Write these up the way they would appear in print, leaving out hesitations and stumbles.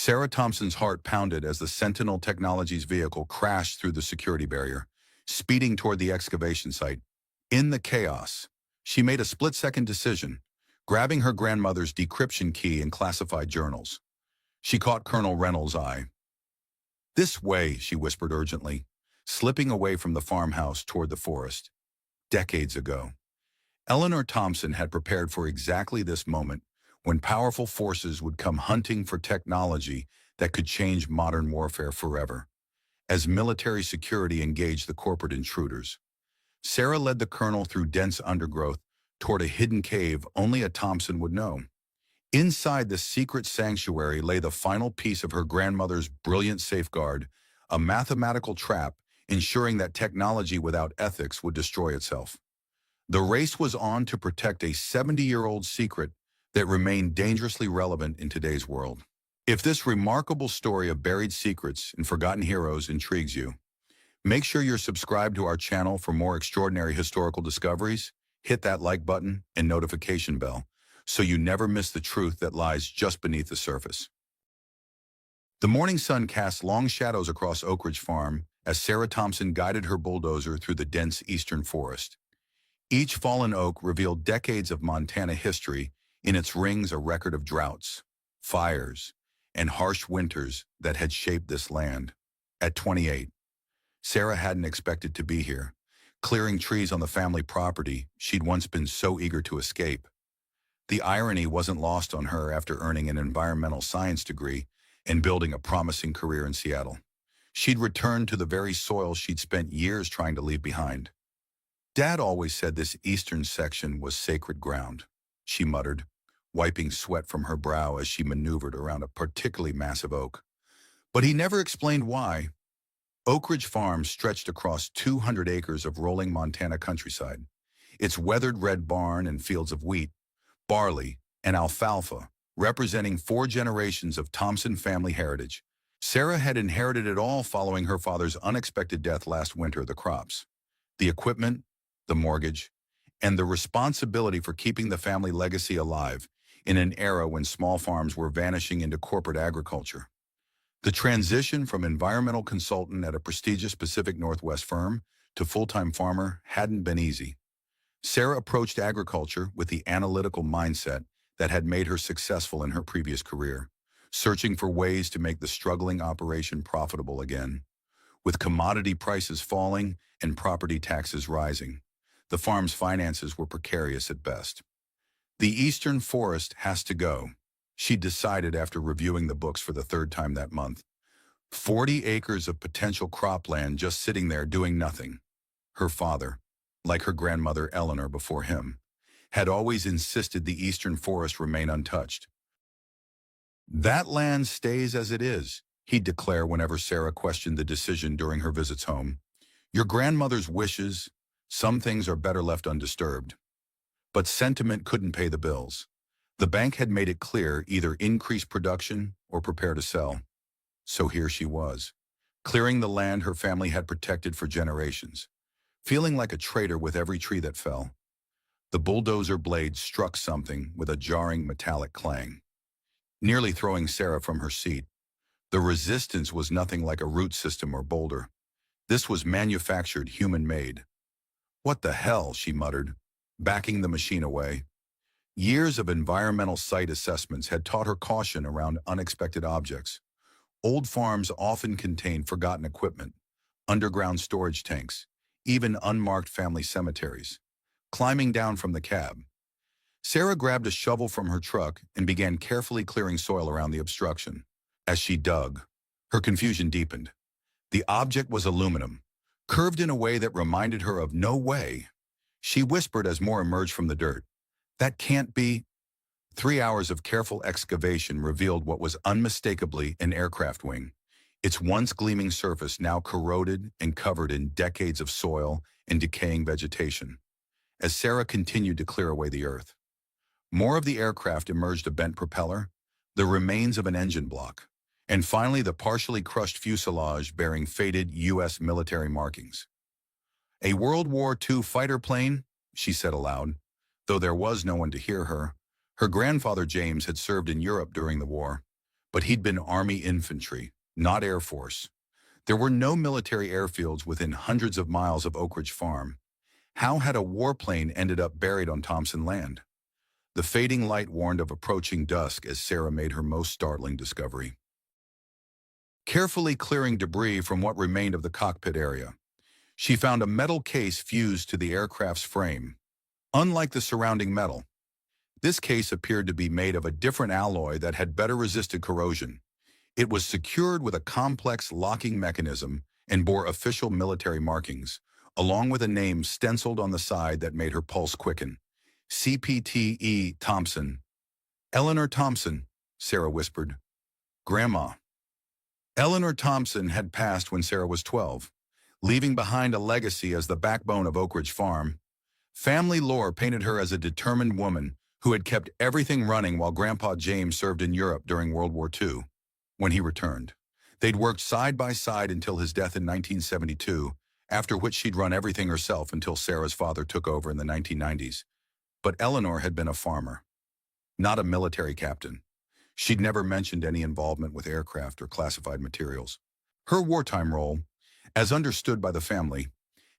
Sarah Thompson's heart pounded as the Sentinel Technologies vehicle crashed through the security barrier, speeding toward the excavation site. In the chaos, she made a split-second decision, grabbing her grandmother's decryption key and classified journals. She caught Colonel Reynolds' eye. "This way," she whispered urgently, slipping away from the farmhouse toward the forest. Decades ago, Eleanor Thompson had prepared for exactly this moment when powerful forces would come hunting for technology that could change modern warfare forever. As military security engaged the corporate intruders, Sarah led the colonel through dense undergrowth toward a hidden cave only a Thompson would know. Inside this secret sanctuary lay the final piece of her grandmother's brilliant safeguard, a mathematical trap ensuring that technology without ethics would destroy itself. The race was on to protect a 70-year-old secret that remained dangerously relevant in today's world. If this remarkable story of buried secrets and forgotten heroes intrigues you, make sure you're subscribed to our channel for more extraordinary historical discoveries. Hit that like button and notification bell so you never miss the truth that lies just beneath the surface. The morning sun cast long shadows across Oak Ridge Farm as Sarah Thompson guided her bulldozer through the dense eastern forest. Each fallen oak revealed decades of Montana history, in its rings a record of droughts, fires, and harsh winters that had shaped this land. At 28, Sarah hadn't expected to be here, clearing trees on the family property she'd once been so eager to escape. The irony wasn't lost on her after earning an environmental science degree and building a promising career in Seattle. She'd returned to the very soil she'd spent years trying to leave behind. "Dad always said this eastern section was sacred ground," she muttered, wiping sweat from her brow as she maneuvered around a particularly massive oak. But he never explained why. Oak Ridge Farm stretched across 200 acres of rolling Montana countryside, its weathered red barn and fields of wheat, barley, and alfalfa, representing 4 generations of Thompson family heritage. Sarah had inherited it all following her father's unexpected death last winter. The crops, the equipment, the mortgage, and the responsibility for keeping the family legacy alive in an era when small farms were vanishing into corporate agriculture. The transition from environmental consultant at a prestigious Pacific Northwest firm to full-time farmer hadn't been easy. Sarah approached agriculture with the analytical mindset that had made her successful in her previous career, searching for ways to make the struggling operation profitable again. With commodity prices falling and property taxes rising, the farm's finances were precarious at best. "The eastern forest has to go," she decided after reviewing the books for the 3rd time that month. 40 acres of potential cropland just sitting there doing nothing. Her father, like her grandmother Eleanor before him, had always insisted the eastern forest remain untouched. "That land stays as it is," he'd declare whenever Sarah questioned the decision during her visits home. "Your grandmother's wishes, some things are better left undisturbed." But sentiment couldn't pay the bills. The bank had made it clear either increase production or prepare to sell. So here she was, clearing the land her family had protected for generations, feeling like a traitor with every tree that fell. The bulldozer blade struck something with a jarring metallic clang, nearly throwing Sarah from her seat. The resistance was nothing like a root system or boulder. This was manufactured, human-made. "What the hell?" she muttered, backing the machine away. Years of environmental site assessments had taught her caution around unexpected objects. Old farms often contained forgotten equipment, underground storage tanks, even unmarked family cemeteries. Climbing down from the cab, Sarah grabbed a shovel from her truck and began carefully clearing soil around the obstruction. As she dug, her confusion deepened. The object was aluminum, curved in a way that reminded her of no way. She whispered as more emerged from the dirt. "That can't be." 3 hours of careful excavation revealed what was unmistakably an aircraft wing, its once gleaming surface now corroded and covered in decades of soil and decaying vegetation. As Sarah continued to clear away the earth, more of the aircraft emerged: a bent propeller, the remains of an engine block, and finally the partially crushed fuselage bearing faded U.S. military markings. "A World War II fighter plane," she said aloud, though there was no one to hear her. Her grandfather James had served in Europe during the war, But he'd been Army infantry, not Air Force. There were no military airfields within hundreds of miles of Oak Ridge Farm. How had a warplane ended up buried on Thompson land? The fading light warned of approaching dusk as Sarah made her most startling discovery. Carefully clearing debris from what remained of the cockpit area, she found a metal case fused to the aircraft's frame. Unlike the surrounding metal, this case appeared to be made of a different alloy that had better resisted corrosion. It was secured with a complex locking mechanism and bore official military markings, along with a name stenciled on the side that made her pulse quicken. CPTE Thompson. Eleanor Thompson, Sarah whispered. Grandma. Eleanor Thompson had passed when Sarah was 12, leaving behind a legacy as the backbone of Oak Ridge Farm. Family lore painted her as a determined woman who had kept everything running while Grandpa James served in Europe during World War II. When he returned, they'd worked side by side until his death in 1972, after which she'd run everything herself until Sarah's father took over in the 1990s. But Eleanor had been a farmer, not a military captain. She'd never mentioned any involvement with aircraft or classified materials. Her wartime role, as understood by the family,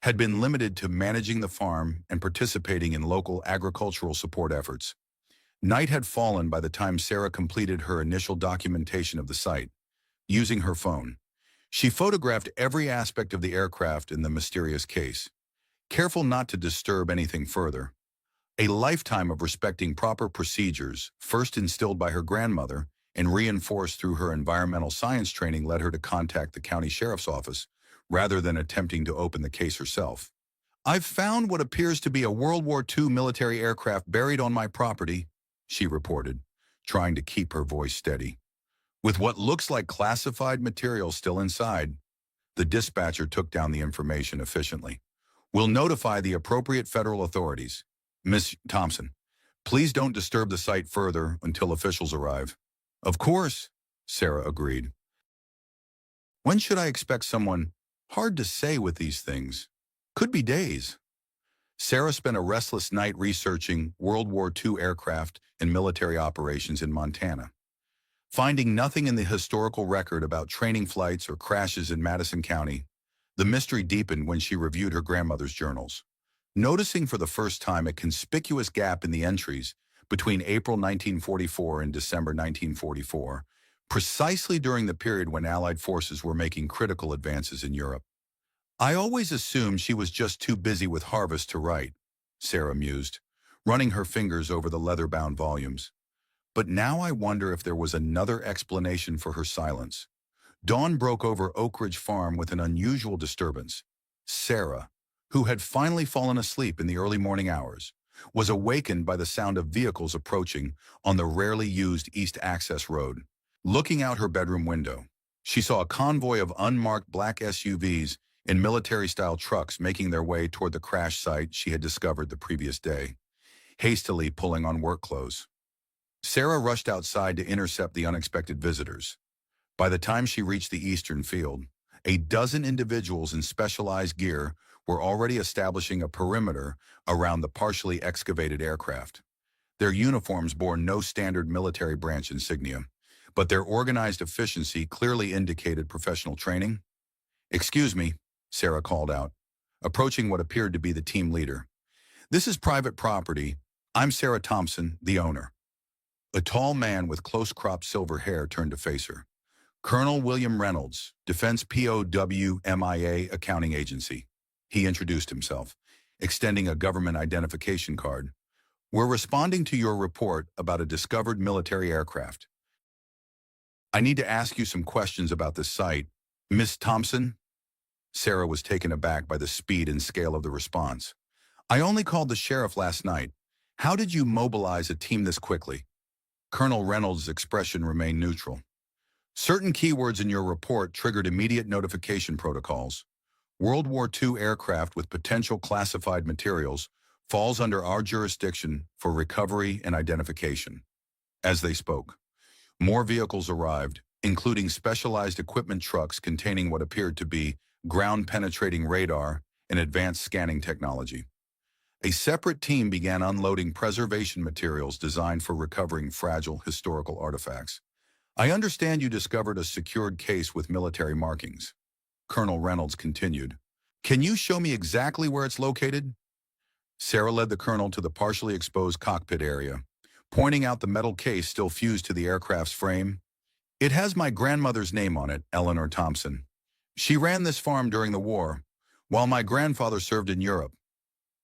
had been limited to managing the farm and participating in local agricultural support efforts. Night had fallen by the time Sarah completed her initial documentation of the site. Using her phone, she photographed every aspect of the aircraft in the mysterious case, careful not to disturb anything further. A lifetime of respecting proper procedures, first instilled by her grandmother and reinforced through her environmental science training, led her to contact the county sheriff's office rather than attempting to open the case herself. "I've found what appears to be a World War II military aircraft buried on my property," she reported, trying to keep her voice steady. With what looks like classified material still inside, the dispatcher took down the information efficiently. "We'll notify the appropriate federal authorities. Miss Thompson, please don't disturb the site further until officials arrive." "Of course," Sarah agreed. "When should I expect someone?" Hard to say with these things. Could be days. Sarah spent a restless night researching World War II aircraft and military operations in Montana. Finding nothing in the historical record about training flights or crashes in Madison County, the mystery deepened when she reviewed her grandmother's journals. Noticing for the first time a conspicuous gap in the entries between April 1944 and December 1944, precisely during the period when Allied forces were making critical advances in Europe. "I always assumed she was just too busy with harvest to write," Sarah mused, running her fingers over the leather-bound volumes. "But now I wonder if there was another explanation for her silence." Dawn broke over Oak Ridge Farm with an unusual disturbance. Sarah, who had finally fallen asleep in the early morning hours, was awakened by the sound of vehicles approaching on the rarely used East Access Road. Looking out her bedroom window, she saw a convoy of unmarked black SUVs and military-style trucks making their way toward the crash site she had discovered the previous day, hastily pulling on work clothes. Sarah rushed outside to intercept the unexpected visitors. By the time she reached the eastern field, a dozen individuals in specialized gear were already establishing a perimeter around the partially excavated aircraft. Their uniforms bore no standard military branch insignia, but their organized efficiency clearly indicated professional training. "Excuse me," Sarah called out, approaching what appeared to be the team leader. "This is private property. I'm Sarah Thompson, the owner." A tall man with close-cropped silver hair turned to face her. "Colonel William Reynolds, Defense WWII Accounting Agency." He introduced himself, extending a government identification card. "We're responding to your report about a discovered military aircraft. I need to ask you some questions about this site." "Miss Thompson?" Sarah was taken aback by the speed and scale of the response. "I only called the sheriff last night. How did you mobilize a team this quickly?" Colonel Reynolds' expression remained neutral. "Certain keywords in your report triggered immediate notification protocols. World War II aircraft with potential classified materials falls under our jurisdiction for recovery and identification." As they spoke, more vehicles arrived, including specialized equipment trucks containing what appeared to be ground-penetrating radar and advanced scanning technology. A separate team began unloading preservation materials designed for recovering fragile historical artifacts. I understand you discovered a secured case with military markings. Colonel Reynolds continued. Can you show me exactly where it's located? Sarah led the colonel to the partially exposed cockpit area, pointing out the metal case still fused to the aircraft's frame. It has my grandmother's name on it, Eleanor Thompson. She ran this farm during the war, while my grandfather served in Europe.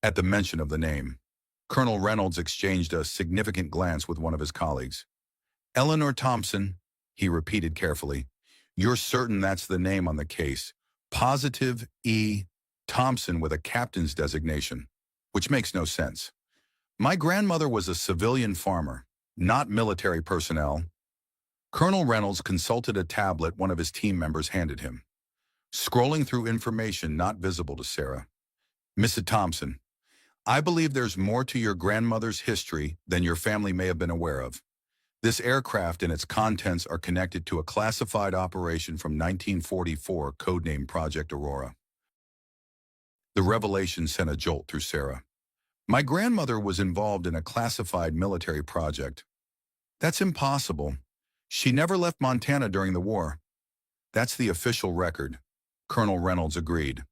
At the mention of the name, Colonel Reynolds exchanged a significant glance with one of his colleagues. Eleanor Thompson, he repeated carefully. You're certain that's the name on the case? Positive E. Thompson with a captain's designation, which makes no sense. My grandmother was a civilian farmer, not military personnel. Colonel Reynolds consulted a tablet one of his team members handed him, scrolling through information not visible to Sarah. Mrs. Thompson, I believe there's more to your grandmother's history than your family may have been aware of. This aircraft and its contents are connected to a classified operation from 1944 codenamed Project Aurora. The revelation sent a jolt through Sarah. My grandmother was involved in a classified military project. That's impossible. She never left Montana during the war. That's the official record, Colonel Reynolds agreed.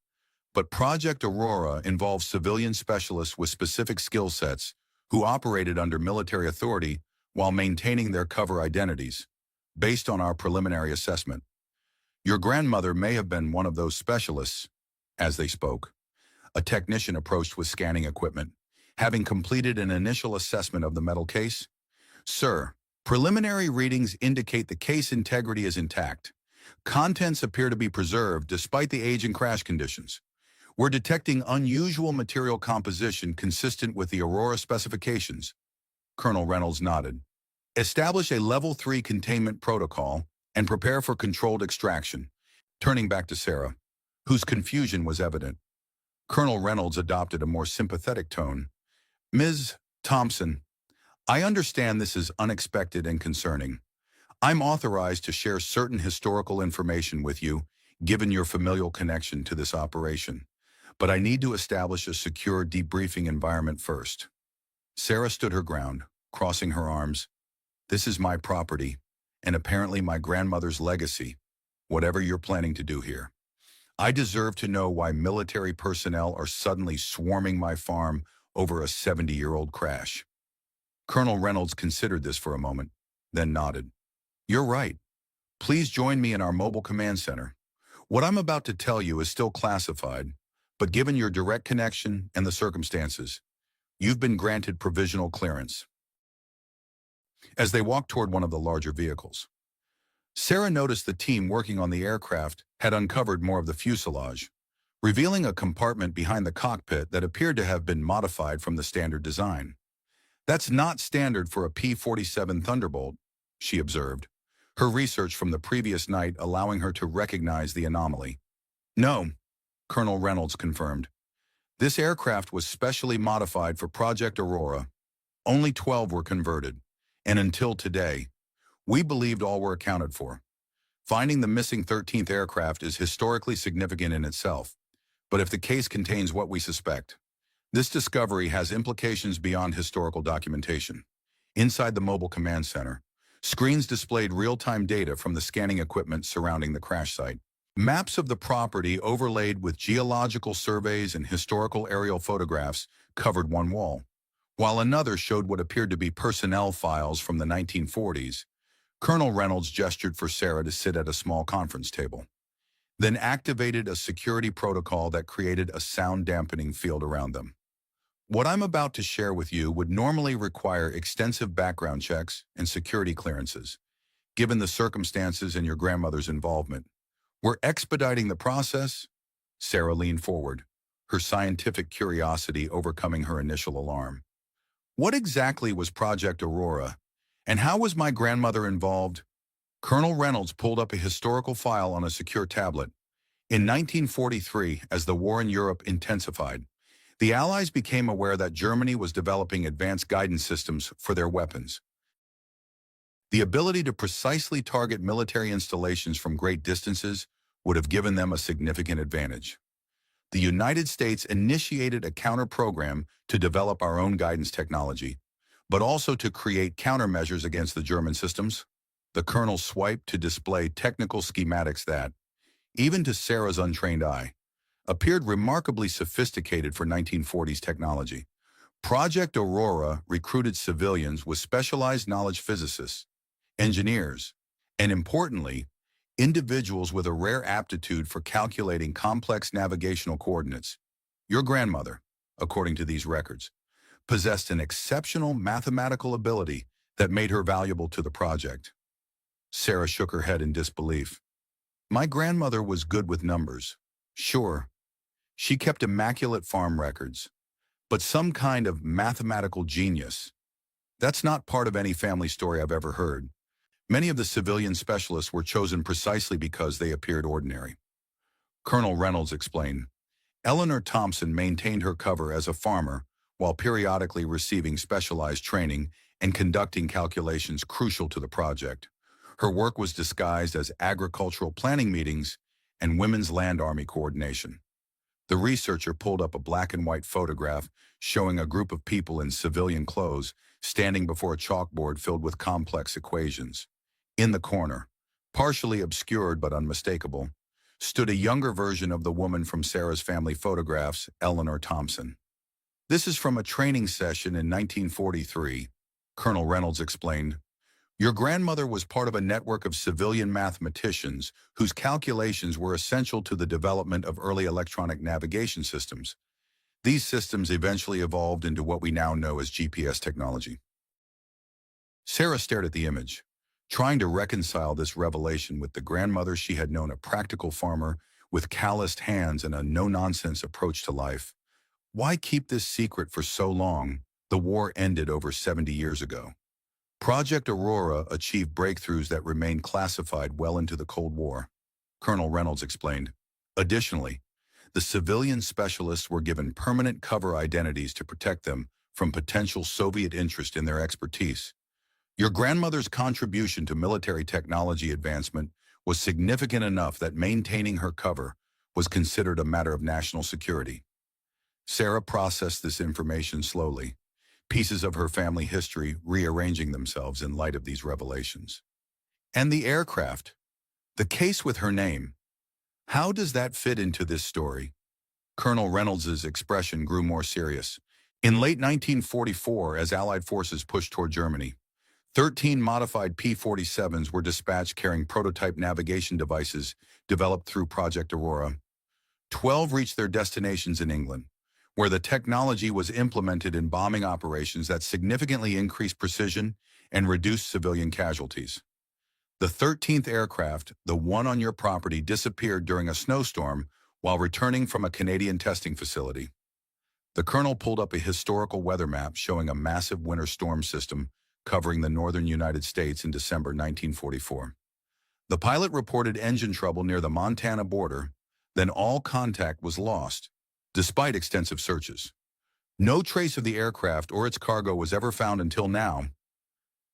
But Project Aurora involves civilian specialists with specific skill sets who operated under military authority while maintaining their cover identities, based on our preliminary assessment. Your grandmother may have been one of those specialists. As they spoke, a technician approached with scanning equipment, having completed an initial assessment of the metal case. Sir, preliminary readings indicate the case integrity is intact. Contents appear to be preserved despite the age and crash conditions. We're detecting unusual material composition consistent with the Aurora specifications. Colonel Reynolds nodded. Establish a Level 3 containment protocol and prepare for controlled extraction. Turning back to Sarah, whose confusion was evident, Colonel Reynolds adopted a more sympathetic tone. Ms. Thompson, I understand this is unexpected and concerning. I'm authorized to share certain historical information with you, given your familial connection to this operation. But I need to establish a secure debriefing environment first. Sarah stood her ground, crossing her arms. This is my property, and apparently my grandmother's legacy, whatever you're planning to do here. I deserve to know why military personnel are suddenly swarming my farm over a 70-year-old crash. Colonel Reynolds considered this for a moment, then nodded. You're right. Please join me in our mobile command center. What I'm about to tell you is still classified, but given your direct connection and the circumstances, you've been granted provisional clearance. As they walked toward one of the larger vehicles, Sarah noticed the team working on the aircraft had uncovered more of the fuselage, revealing a compartment behind the cockpit that appeared to have been modified from the standard design. That's not standard for a P-47 Thunderbolt, she observed, her research from the previous night allowing her to recognize the anomaly. No, Colonel Reynolds confirmed. This aircraft was specially modified for Project Aurora. Only 12 were converted, and until today, we believed all were accounted for. Finding the missing 13th aircraft is historically significant in itself, but if the case contains what we suspect, this discovery has implications beyond historical documentation. Inside the mobile command center, screens displayed real-time data from the scanning equipment surrounding the crash site. Maps of the property overlaid with geological surveys and historical aerial photographs covered one wall, while another showed what appeared to be personnel files from the 1940s. Colonel Reynolds gestured for Sarah to sit at a small conference table, then activated a security protocol that created a sound-dampening field around them. What I'm about to share with you would normally require extensive background checks and security clearances. Given the circumstances and your grandmother's involvement, we're expediting the process. Sarah leaned forward, her scientific curiosity overcoming her initial alarm. What exactly was Project Aurora, and how was my grandmother involved? Colonel Reynolds pulled up a historical file on a secure tablet. In 1943, as the war in Europe intensified, the Allies became aware that Germany was developing advanced guidance systems for their weapons. The ability to precisely target military installations from great distances would have given them a significant advantage. The United States initiated a counter-program to develop our own guidance technology, but also to create countermeasures against the German systems. The colonel swiped to display technical schematics that, even to Sarah's untrained eye, appeared remarkably sophisticated for 1940s technology. Project Aurora recruited civilians with specialized knowledge physicists, engineers, and importantly, individuals with a rare aptitude for calculating complex navigational coordinates. Your grandmother, according to these records, possessed an exceptional mathematical ability that made her valuable to the project. Sarah shook her head in disbelief. My grandmother was good with numbers. Sure, she kept immaculate farm records, but some kind of mathematical genius. That's not part of any family story I've ever heard. Many of the civilian specialists were chosen precisely because they appeared ordinary. Colonel Reynolds explained, Eleanor Thompson maintained her cover as a farmer while periodically receiving specialized training and conducting calculations crucial to the project. Her work was disguised as agricultural planning meetings and Women's Land Army coordination. The researcher pulled up a black and white photograph showing a group of people in civilian clothes standing before a chalkboard filled with complex equations. In the corner, partially obscured but unmistakable, stood a younger version of the woman from Sarah's family photographs, Eleanor Thompson. This is from a training session in 1943, Colonel Reynolds explained. Your grandmother was part of a network of civilian mathematicians whose calculations were essential to the development of early electronic navigation systems. These systems eventually evolved into what we now know as GPS technology. Sarah stared at the image, trying to reconcile this revelation with the grandmother she had known, a practical farmer with calloused hands and a no-nonsense approach to life. Why keep this secret for so long? The war ended over 70 years ago. Project Aurora achieved breakthroughs that remained classified well into the Cold War, Colonel Reynolds explained. Additionally, the civilian specialists were given permanent cover identities to protect them from potential Soviet interest in their expertise. Your grandmother's contribution to military technology advancement was significant enough that maintaining her cover was considered a matter of national security. Sarah processed this information slowly, pieces of her family history rearranging themselves in light of these revelations. And the aircraft, the case with her name, how does that fit into this story? Colonel Reynolds's expression grew more serious. In late 1944, as Allied forces pushed toward Germany, 13 modified P-47s were dispatched carrying prototype navigation devices developed through Project Aurora. 12 reached their destinations in England, where the technology was implemented in bombing operations that significantly increased precision and reduced civilian casualties. The 13th aircraft, the one on your property, disappeared during a snowstorm while returning from a Canadian testing facility. The colonel pulled up a historical weather map showing a massive winter storm system covering the northern United States in December 1944. The pilot reported engine trouble near the Montana border, then all contact was lost, despite extensive searches. No trace of the aircraft or its cargo was ever found until now.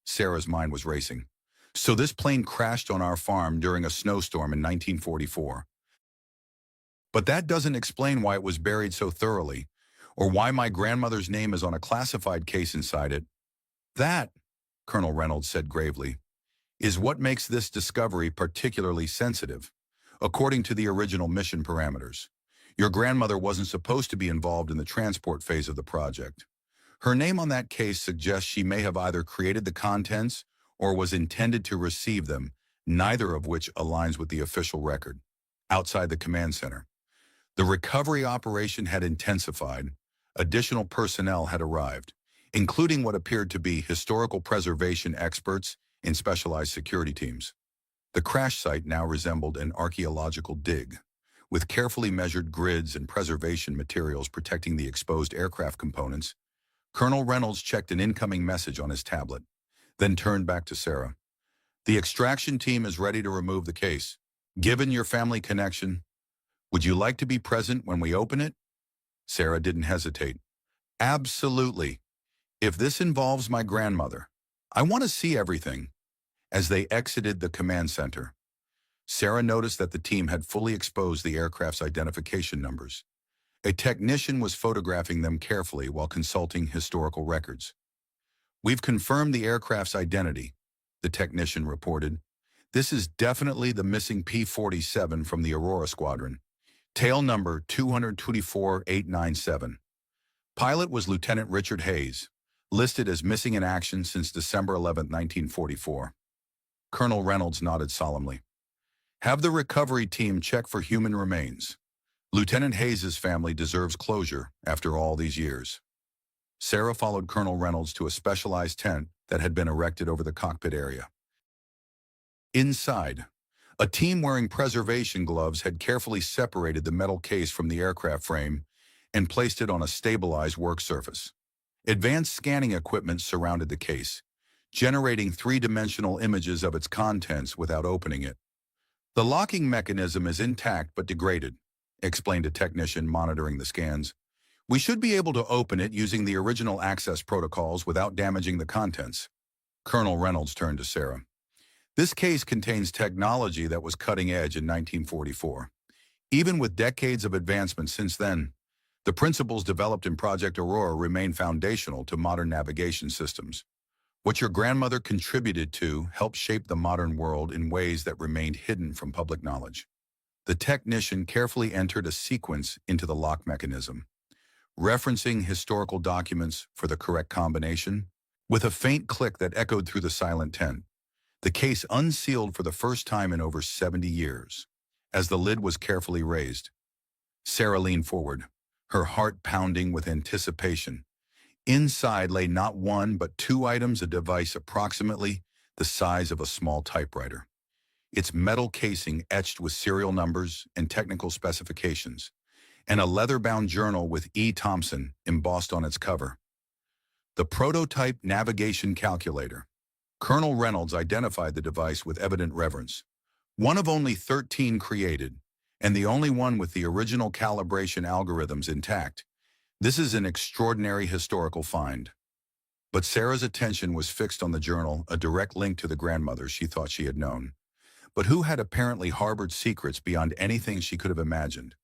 Sarah's mind was racing. So this plane crashed on our farm during a snowstorm in 1944. But that doesn't explain why it was buried so thoroughly, or why my grandmother's name is on a classified case inside it. That, Colonel Reynolds said gravely, is what makes this discovery particularly sensitive, according to the original mission parameters. Your grandmother wasn't supposed to be involved in the transport phase of the project. Her name on that case suggests she may have either created the contents or was intended to receive them, neither of which aligns with the official record. Outside the command center, the recovery operation had intensified. Additional personnel had arrived, including what appeared to be historical preservation experts in specialized security teams. The crash site now resembled an archaeological dig, with carefully measured grids and preservation materials protecting the exposed aircraft components. Colonel Reynolds checked an incoming message on his tablet, then turned back to Sarah. The extraction team is ready to remove the case. Given your family connection, would you like to be present when we open it? Sarah didn't hesitate. Absolutely. If this involves my grandmother, I want to see everything. As they exited the command center, Sarah noticed that the team had fully exposed the aircraft's identification numbers. A technician was photographing them carefully while consulting historical records. We've confirmed the aircraft's identity, the technician reported. "This is definitely the missing P-47 from the Aurora Squadron. Tail number 224897. Pilot was Lieutenant Richard Hayes, listed as missing in action since December 11, 1944. Colonel Reynolds nodded solemnly. "Have the recovery team check for human remains. Lieutenant Hayes' family deserves closure after all these years." Sarah followed Colonel Reynolds to a specialized tent that had been erected over the cockpit area. Inside, a team wearing preservation gloves had carefully separated the metal case from the aircraft frame and placed it on a stabilized work surface. Advanced scanning equipment surrounded the case, generating three-dimensional images of its contents without opening it. "The locking mechanism is intact but degraded," explained a technician monitoring the scans. "We should be able to open it using the original access protocols without damaging the contents." Colonel Reynolds turned to Sarah. "This case contains technology that was cutting edge in 1944. Even with decades of advancement since then, the principles developed in Project Aurora remain foundational to modern navigation systems. What your grandmother contributed to helped shape the modern world in ways that remained hidden from public knowledge." The technician carefully entered a sequence into the lock mechanism, referencing historical documents for the correct combination. With a faint click that echoed through the silent tent, the case unsealed for the first time in over 70 years. As the lid was carefully raised, Sarah leaned forward, her heart pounding with anticipation. Inside lay not one but two items, a device approximately the size of a small typewriter, its metal casing etched with serial numbers and technical specifications, and a leather-bound journal with E. Thompson embossed on its cover. The prototype navigation calculator. Colonel Reynolds identified the device with evident reverence. One of only 13 created, and the only one with the original calibration algorithms intact. This is an extraordinary historical find. But Sarah's attention was fixed on the journal, a direct link to the grandmother she thought she had known, but who had apparently harbored secrets beyond anything she could have imagined.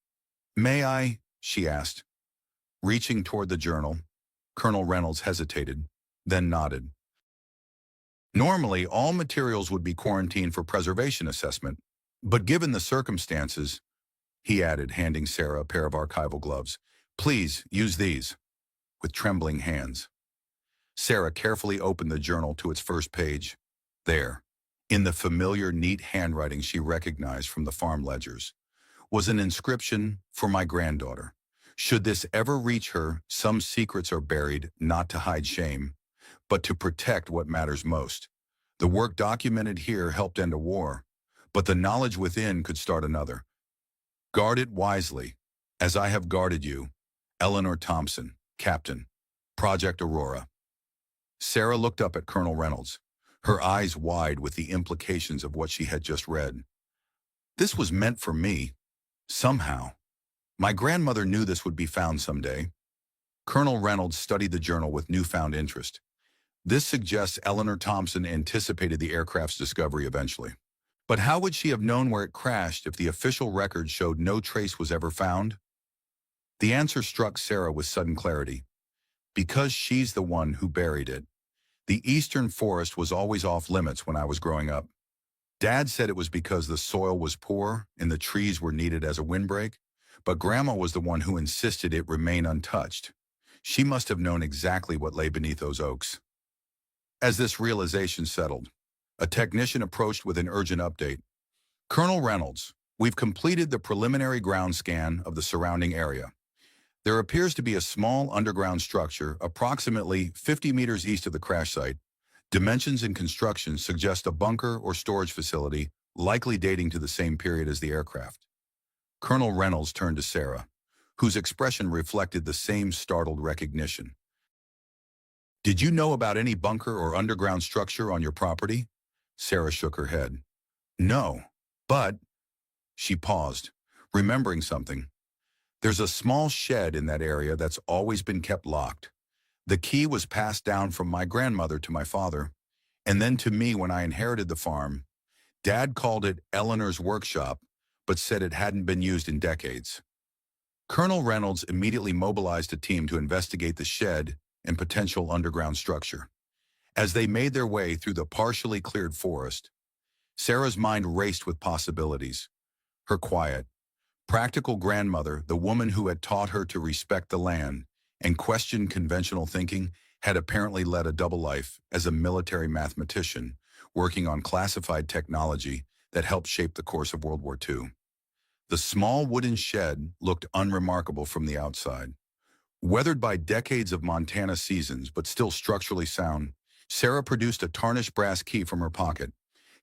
"May I?" she asked. Reaching toward the journal, Colonel Reynolds hesitated, then nodded. Normally, all materials would be quarantined for preservation assessment, but given the circumstances, he added, handing Sarah a pair of archival gloves, "Please use these." With trembling hands, Sarah carefully opened the journal to its first page. There, in the familiar, neat handwriting she recognized from the farm ledgers, was an inscription, "For my granddaughter. Should this ever reach her, some secrets are buried, not to hide shame, but to protect what matters most. The work documented here helped end a war, but the knowledge within could start another. Guard it wisely, as I have guarded you. Eleanor Thompson, Captain, Project Aurora." Sarah looked up at Colonel Reynolds, her eyes wide with the implications of what she had just read. "This was meant for me. Somehow. My grandmother knew this would be found someday." Colonel Reynolds studied the journal with newfound interest. "This suggests Eleanor Thompson anticipated the aircraft's discovery eventually. But how would she have known where it crashed if the official record showed no trace was ever found?" The answer struck Sarah with sudden clarity. "Because she's the one who buried it. The eastern forest was always off limits when I was growing up. Dad said it was because the soil was poor and the trees were needed as a windbreak, but Grandma was the one who insisted it remain untouched. She must have known exactly what lay beneath those oaks." As this realization settled, a technician approached with an urgent update. "Colonel Reynolds, we've completed the preliminary ground scan of the surrounding area. There appears to be a small underground structure approximately 50 meters east of the crash site. Dimensions and construction suggest a bunker or storage facility, likely dating to the same period as the aircraft." Colonel Reynolds turned to Sarah, whose expression reflected the same startled recognition. "Did you know about any bunker or underground structure on your property?" Sarah shook her head. "No, but—" She paused, remembering something. "There's a small shed in that area that's always been kept locked. The key was passed down from my grandmother to my father, and then to me when I inherited the farm. Dad called it Eleanor's workshop, but said it hadn't been used in decades." Colonel Reynolds immediately mobilized a team to investigate the shed and potential underground structure. As they made their way through the partially cleared forest, Sarah's mind raced with possibilities. Her quiet, practical grandmother, the woman who had taught her to respect the land and question conventional thinking, had apparently led a double life as a military mathematician working on classified technology that helped shape the course of World War II. The small wooden shed looked unremarkable from the outside. Weathered by decades of Montana seasons but still structurally sound, Sarah produced a tarnished brass key from her pocket,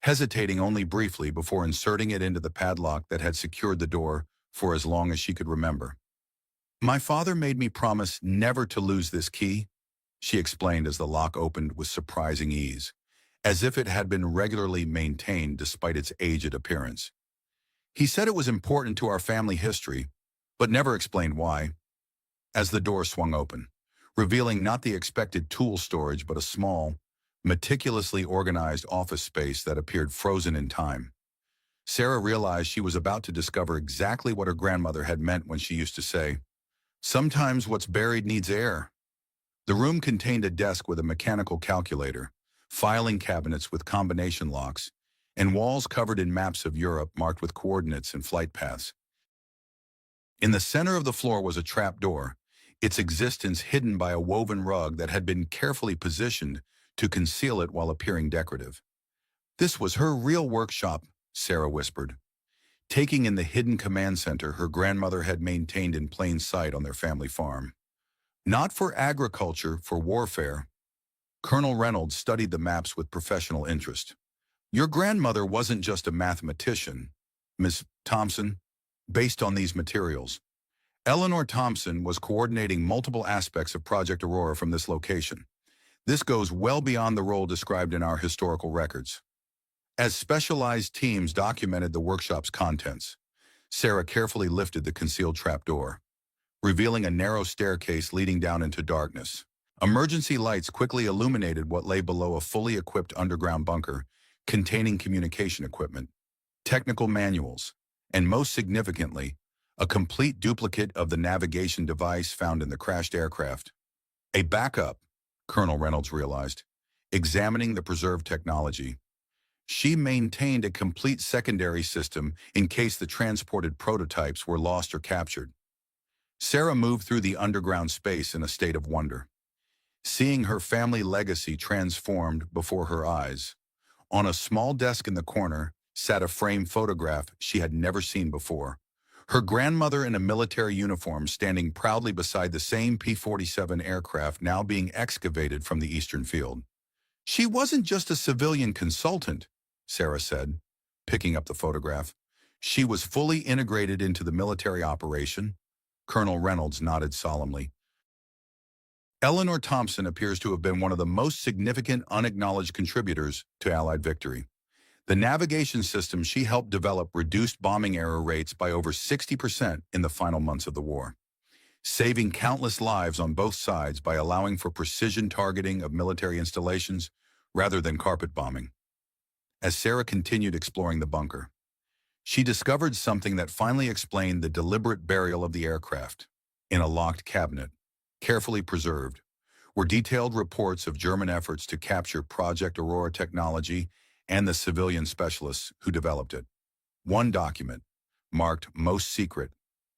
hesitating only briefly before inserting it into the padlock that had secured the door for as long as she could remember. "My father made me promise never to lose this key," she explained as the lock opened with surprising ease, as if it had been regularly maintained despite its aged appearance. "He said it was important to our family history, but never explained why." As the door swung open, revealing not the expected tool storage but a small, meticulously organized office space that appeared frozen in time, Sarah realized she was about to discover exactly what her grandmother had meant when she used to say, "Sometimes what's buried needs air." The room contained a desk with a mechanical calculator, filing cabinets with combination locks, and walls covered in maps of Europe marked with coordinates and flight paths. In the center of the floor was a trap door, its existence hidden by a woven rug that had been carefully positioned to conceal it while appearing decorative. "This was her real workshop," Sarah whispered, taking in the hidden command center her grandmother had maintained in plain sight on their family farm. Not for agriculture, for warfare. Colonel Reynolds studied the maps with professional interest. "Your grandmother wasn't just a mathematician, Miss Thompson. Based on these materials, Eleanor Thompson was coordinating multiple aspects of Project Aurora from this location. This goes well beyond the role described in our historical records." As specialized teams documented the workshop's contents, Sarah carefully lifted the concealed trapdoor, revealing a narrow staircase leading down into darkness. Emergency lights quickly illuminated what lay below a fully equipped underground bunker containing communication equipment, technical manuals, and most significantly, a complete duplicate of the navigation device found in the crashed aircraft. A backup, Colonel Reynolds realized, examining the preserved technology. She maintained a complete secondary system in case the transported prototypes were lost or captured. Sarah moved through the underground space in a state of wonder, seeing her family legacy transformed before her eyes. On a small desk in the corner sat a framed photograph she had never seen before. Her grandmother in a military uniform standing proudly beside the same P-47 aircraft now being excavated from the eastern field. "She wasn't just a civilian consultant," Sarah said, picking up the photograph. "She was fully integrated into the military operation." Colonel Reynolds nodded solemnly. "Eleanor Thompson appears to have been one of the most significant unacknowledged contributors to Allied victory. The navigation system she helped develop reduced bombing error rates by over 60% in the final months of the war, saving countless lives on both sides by allowing for precision targeting of military installations rather than carpet bombing." As Sarah continued exploring the bunker, she discovered something that finally explained the deliberate burial of the aircraft. In a locked cabinet, carefully preserved, were detailed reports of German efforts to capture Project Aurora technology and the civilian specialists who developed it. One document, marked Most Secret,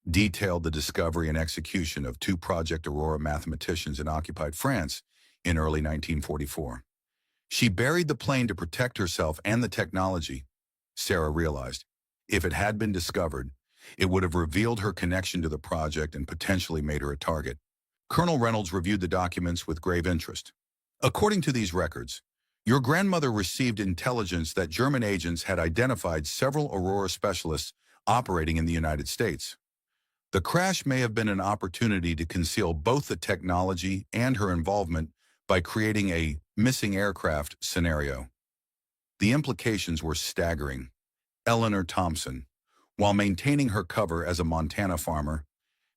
detailed the discovery and execution of two Project Aurora mathematicians in occupied France in early 1944. She buried the plane to protect herself and the technology, Sarah realized. If it had been discovered, it would have revealed her connection to the project and potentially made her a target. Colonel Reynolds reviewed the documents with grave interest. "According to these records, your grandmother received intelligence that German agents had identified several Aurora specialists operating in the United States. The crash may have been an opportunity to conceal both the technology and her involvement by creating a missing aircraft scenario." The implications were staggering. Eleanor Thompson, while maintaining her cover as a Montana farmer,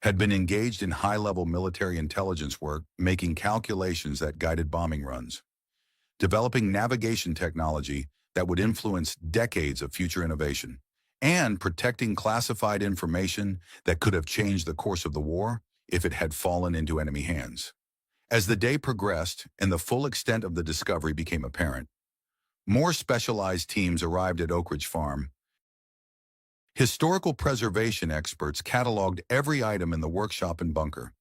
had been engaged in high-level military intelligence work, making calculations that guided bombing runs, developing navigation technology that would influence decades of future innovation, and protecting classified information that could have changed the course of the war if it had fallen into enemy hands. As the day progressed and the full extent of the discovery became apparent, more specialized teams arrived at Oak Ridge Farm. Historical preservation experts cataloged every item in the workshop and bunker,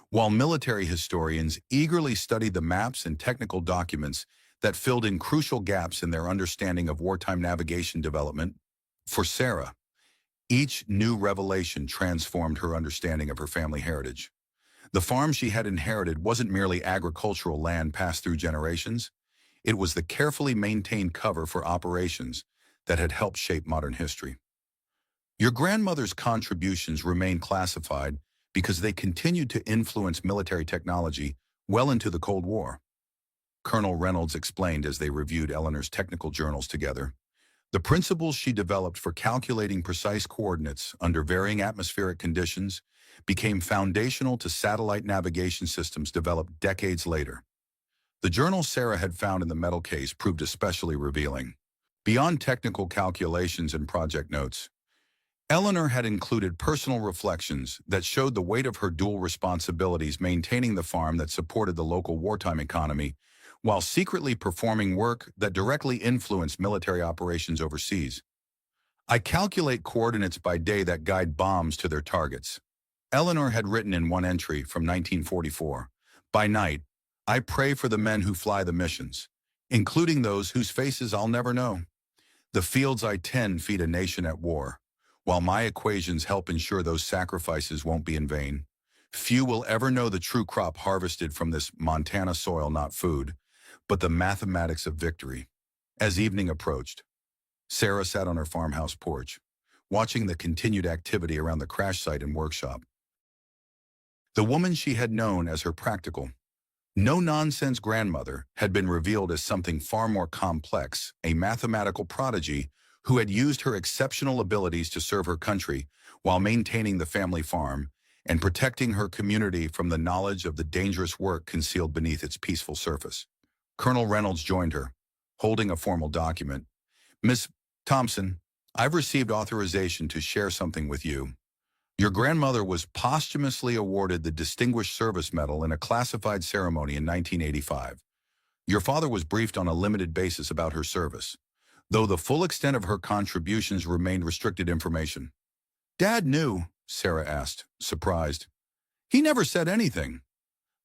while military historians eagerly studied the maps and technical documents that filled in crucial gaps in their understanding of wartime navigation development. For Sarah, each new revelation transformed her understanding of her family heritage. The farm she had inherited wasn't merely agricultural land passed through generations. It was the carefully maintained cover for operations that had helped shape modern history. Your grandmother's contributions remain classified because they continued to influence military technology well into the Cold War. Colonel Reynolds explained as they reviewed Eleanor's technical journals together. The principles she developed for calculating precise coordinates under varying atmospheric conditions became foundational to satellite navigation systems developed decades later. The journal Sarah had found in the metal case proved especially revealing. Beyond technical calculations and project notes, Eleanor had included personal reflections that showed the weight of her dual responsibilities maintaining the farm that supported the local wartime economy, while secretly performing work that directly influenced military operations overseas. I calculate coordinates by day that guide bombs to their targets. Eleanor had written in one entry from 1944, by night, I pray for the men who fly the missions, including those whose faces I'll never know. The fields I tend feed a nation at war. While my equations help ensure those sacrifices won't be in vain, few will ever know the true crop harvested from this Montana soil, not food, but the mathematics of victory. As evening approached, Sarah sat on her farmhouse porch, watching the continued activity around the crash site and workshop. The woman she had known as her practical, no-nonsense grandmother had been revealed as something far more complex, a mathematical prodigy who had used her exceptional abilities to serve her country while maintaining the family farm and protecting her community from the knowledge of the dangerous work concealed beneath its peaceful surface. Colonel Reynolds joined her, holding a formal document. Miss Thompson, I've received authorization to share something with you. Your grandmother was posthumously awarded the Distinguished Service Medal in a classified ceremony in 1985. Your father was briefed on a limited basis about her service, though the full extent of her contributions remained restricted information. Dad knew, Sarah asked, surprised. He never said anything.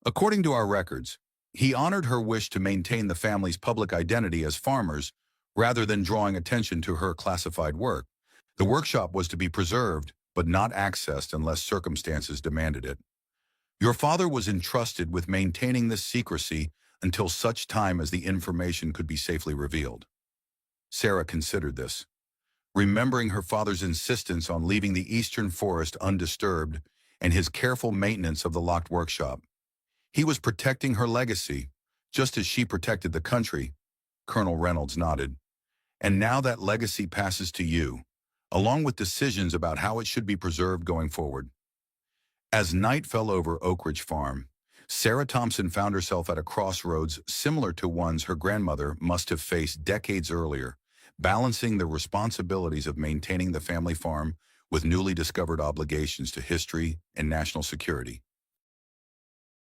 According to our records, he honored her wish to maintain the family's public identity as farmers rather than drawing attention to her classified work. The workshop was to be preserved, but not accessed unless circumstances demanded it. Your father was entrusted with maintaining this secrecy until such time as the information could be safely revealed. Sarah considered this, remembering her father's insistence on leaving the eastern forest undisturbed and his careful maintenance of the locked workshop. He was protecting her legacy, just as she protected the country. Colonel Reynolds nodded. And now that legacy passes to you, along with decisions about how it should be preserved going forward. As night fell over Oak Ridge Farm, Sarah Thompson found herself at a crossroads similar to ones her grandmother must have faced decades earlier, balancing the responsibilities of maintaining the family farm with newly discovered obligations to history and national security.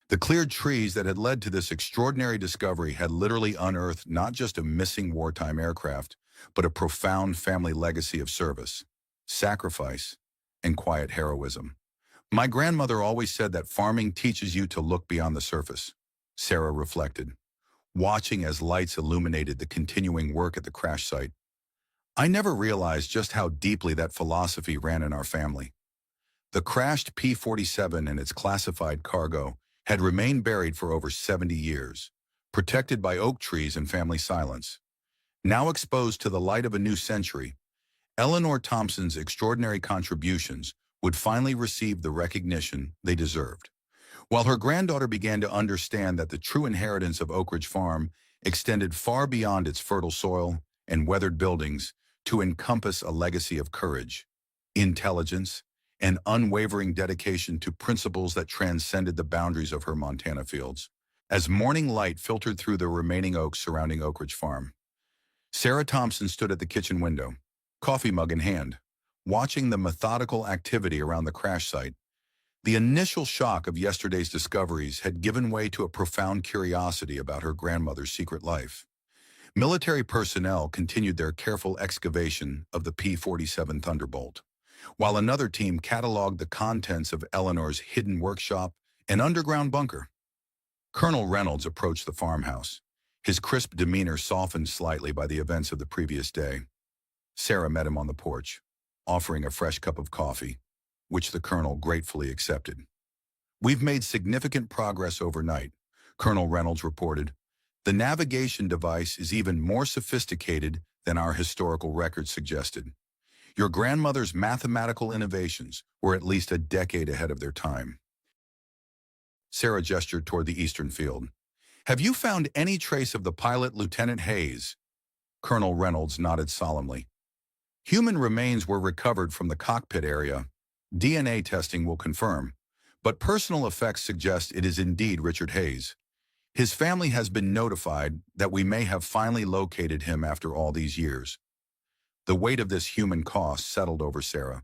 The cleared trees that had led to this extraordinary discovery had literally unearthed not just a missing wartime aircraft, but a profound family legacy of service, sacrifice, and quiet heroism. My grandmother always said that farming teaches you to look beyond the surface, Sarah reflected, watching as lights illuminated the continuing work at the crash site. I never realized just how deeply that philosophy ran in our family. The crashed P-47 and its classified cargo had remained buried for over 70 years, protected by oak trees and family silence. Now exposed to the light of a new century, Eleanor Thompson's extraordinary contributions would finally receive the recognition they deserved. While her granddaughter began to understand that the true inheritance of Oak Ridge Farm extended far beyond its fertile soil and weathered buildings to encompass a legacy of courage, intelligence, and unwavering dedication to principles that transcended the boundaries of her Montana fields. As morning light filtered through the remaining oaks surrounding Oak Ridge Farm, Sarah Thompson stood at the kitchen window, coffee mug in hand, watching the methodical activity around the crash site. The initial shock of yesterday's discoveries had given way to a profound curiosity about her grandmother's secret life. Military personnel continued their careful excavation of the P-47 Thunderbolt, while another team cataloged the contents of Eleanor's hidden workshop and underground bunker. Colonel Reynolds approached the farmhouse, his crisp demeanor softened slightly by the events of the previous day. Sarah met him on the porch, offering a fresh cup of coffee, which the colonel gratefully accepted. "We've made significant progress overnight," Colonel Reynolds reported. "The navigation device is even more sophisticated than our historical records suggested. Your grandmother's mathematical innovations were at least a decade ahead of their time." Sarah gestured toward the eastern field. "Have you found any trace of the pilot, Lieutenant Hayes?" Colonel Reynolds nodded solemnly. "Human remains were recovered from the cockpit area. DNA testing will confirm, but personal effects suggest it is indeed Richard Hayes. His family has been notified that we may have finally located him after all these years." The weight of this human cost settled over Sarah.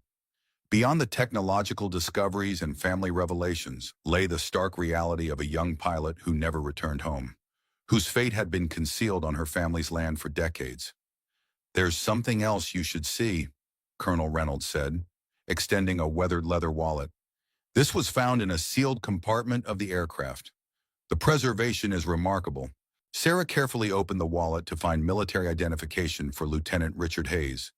Beyond the technological discoveries and family revelations lay the stark reality of a young pilot who never returned home, whose fate had been concealed on her family's land for decades. "There's something else you should see," Colonel Reynolds said, extending a weathered leather wallet. "This was found in a sealed compartment of the aircraft. The preservation is remarkable." Sarah carefully opened the wallet to find military identification for Lieutenant Richard Hayes,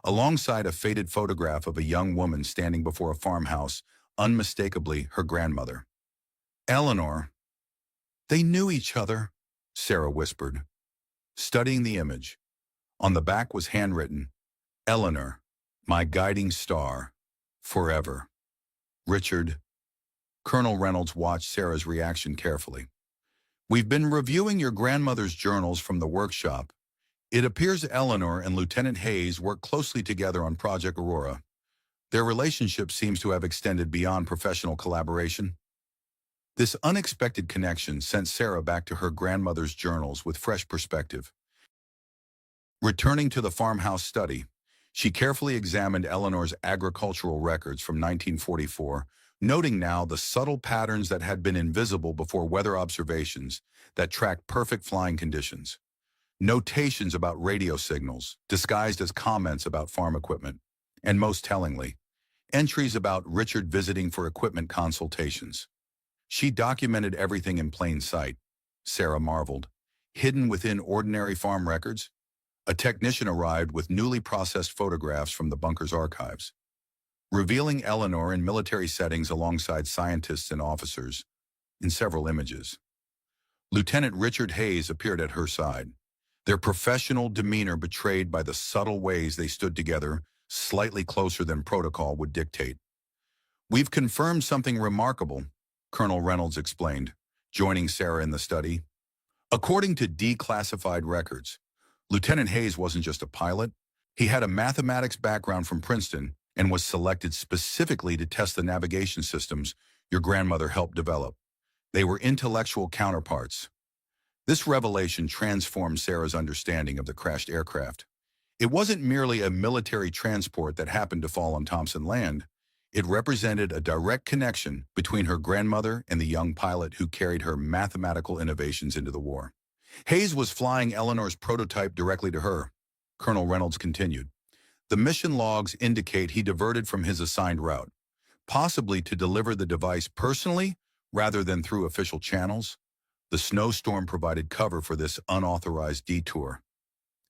alongside a faded photograph of a young woman standing before a farmhouse, unmistakably her grandmother. "Eleanor." "They knew each other," Sarah whispered, studying the image. On the back was handwritten, "Eleanor, my guiding star, forever. Richard." Colonel Reynolds watched Sarah's reaction carefully. "We've been reviewing your grandmother's journals from the workshop. It appears Eleanor and Lieutenant Hayes worked closely together on Project Aurora. Their relationship seems to have extended beyond professional collaboration." This unexpected connection sent Sarah back to her grandmother's journals with fresh perspective. Returning to the farmhouse study, she carefully examined Eleanor's agricultural records from 1944, noting now the subtle patterns that had been invisible before weather observations that tracked perfect flying conditions. Notations about radio signals, disguised as comments about farm equipment, and most tellingly, entries about Richard visiting for equipment consultations. She documented everything in plain sight, Sarah marveled. Hidden within ordinary farm records, a technician arrived with newly processed photographs from the bunker's archives, revealing Eleanor in military settings alongside scientists and officers in several images. Lieutenant Richard Hayes appeared at her side, their professional demeanor betrayed by the subtle ways they stood together, slightly closer than protocol would dictate. "We've confirmed something remarkable," Colonel Reynolds explained, joining Sarah in the study. "According to declassified records, Lieutenant Hayes wasn't just a pilot. He had a mathematics background from Princeton and was selected specifically to test the navigation systems your grandmother helped develop. They were intellectual counterparts." This revelation transformed Sarah's understanding of the crashed aircraft. It wasn't merely a military transport that happened to fall on Thompson land. It represented a direct connection between her grandmother and the young pilot who carried her mathematical innovations into the war. Hayes was flying Eleanor's prototype directly to her, Colonel Reynolds continued. The mission logs indicate he diverted from his assigned route, possibly to deliver the device personally rather than through official channels. The snowstorm provided cover for this unauthorized detour.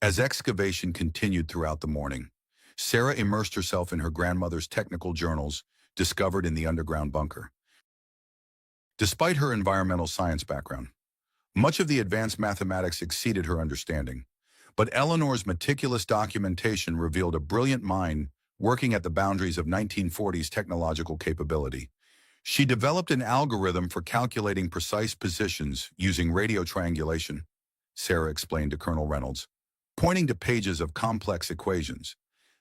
As excavation continued throughout the morning, Sarah immersed herself in her grandmother's technical journals discovered in the underground bunker. Despite her environmental science background, much of the advanced mathematics exceeded her understanding, but Eleanor's meticulous documentation revealed a brilliant mind working at the boundaries of 1940s technological capability. She developed an algorithm for calculating precise positions using radio triangulation, Sarah explained to Colonel Reynolds, pointing to pages of complex equations.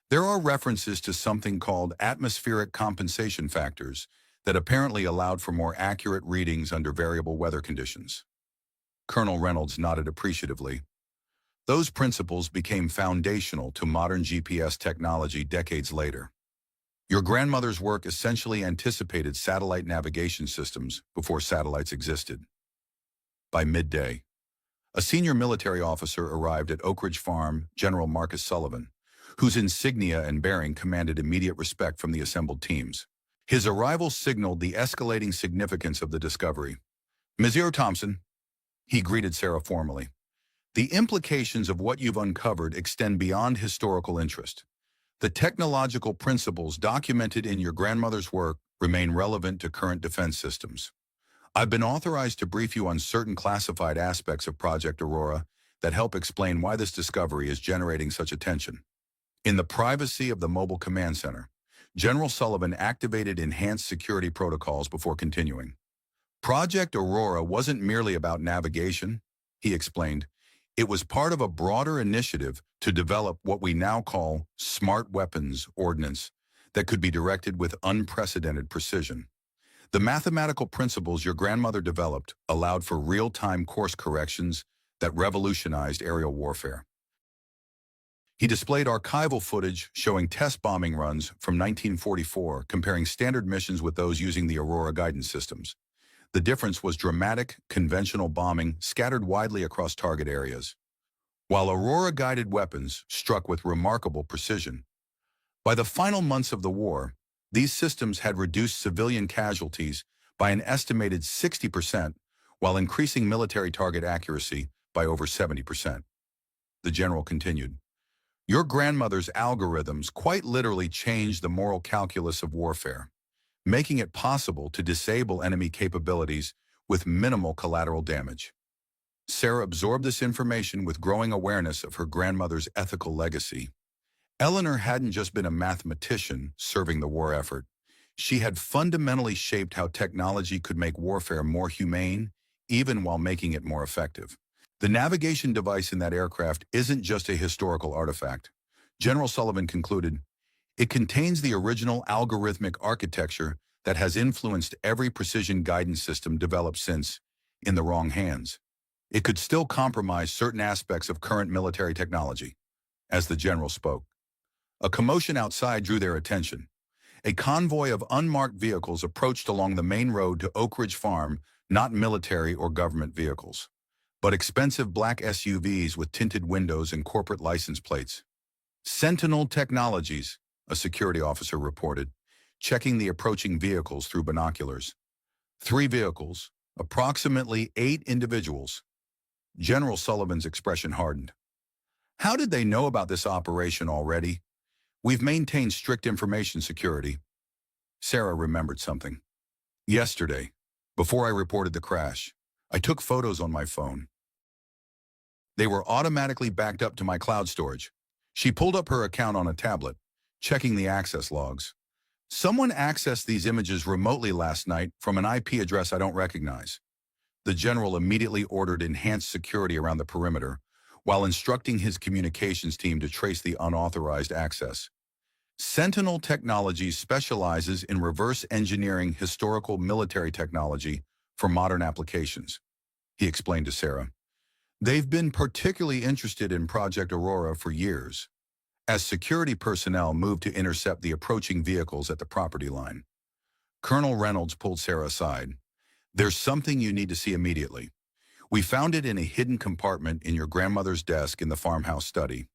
There are references to something called atmospheric compensation factors that apparently allowed for more accurate readings under variable weather conditions. Colonel Reynolds nodded appreciatively. Those principles became foundational to modern GPS technology decades later. Your grandmother's work essentially anticipated satellite navigation systems before satellites existed. By midday, a senior military officer arrived at Oak Ridge Farm, General Marcus Sullivan, whose insignia and bearing commanded immediate respect from the assembled teams. His arrival signaled the escalating significance of the discovery. Monsieur Thompson, he greeted Sarah formally. The implications of what you've uncovered extend beyond historical interest. The technological principles documented in your grandmother's work remain relevant to current defense systems. I've been authorized to brief you on certain classified aspects of Project Aurora that help explain why this discovery is generating such attention. In the privacy of the mobile command center, General Sullivan activated enhanced security protocols before continuing. Project Aurora wasn't merely about navigation, he explained. It was part of a broader initiative to develop what we now call smart weapons ordnance that could be directed with unprecedented precision. The mathematical principles your grandmother developed allowed for real-time course corrections that revolutionized aerial warfare. He displayed archival footage showing test bombing runs from 1944, comparing standard missions with those using the Aurora guidance systems. The difference was dramatic, conventional bombing scattered widely across target areas, while Aurora-guided weapons struck with remarkable precision. By the final months of the war, these systems had reduced civilian casualties by an estimated 60%, while increasing military target accuracy by over 70%. The general continued, your grandmother's algorithms quite literally changed the moral calculus of warfare, making it possible to disable enemy capabilities with minimal collateral damage. Sarah absorbed this information with growing awareness of her grandmother's ethical legacy. Eleanor hadn't just been a mathematician serving the war effort. She had fundamentally shaped how technology could make warfare more humane, even while making it more effective. The navigation device in that aircraft isn't just a historical artifact. General Sullivan concluded, it contains the original algorithmic architecture that has influenced every precision guidance system developed since, in the wrong hands. It could still compromise certain aspects of current military technology. As the general spoke, a commotion outside drew their attention. A convoy of unmarked vehicles approached along the main road to Oak Ridge Farm, not military or government vehicles, but expensive black SUVs with tinted windows and corporate license plates. Sentinel Technologies, a security officer reported, checking the approaching vehicles through binoculars. 3 vehicles, approximately 8 individuals. General Sullivan's expression hardened. How did they know about this operation already? We've maintained strict information security. Sarah remembered something. Yesterday, before I reported the crash, I took photos on my phone. They were automatically backed up to my cloud storage. She pulled up her account on a tablet, checking the access logs. Someone accessed these images remotely last night from an IP address I don't recognize. The general immediately ordered enhanced security around the perimeter, while instructing his communications team to trace the unauthorized access. Sentinel Technologies specializes in reverse engineering historical military technology for modern applications, he explained to Sarah. They've been particularly interested in Project Aurora for years, as security personnel moved to intercept the approaching vehicles at the property line. Colonel Reynolds pulled Sarah aside. There's something you need to see immediately. We found it in a hidden compartment in your grandmother's desk in the farmhouse study.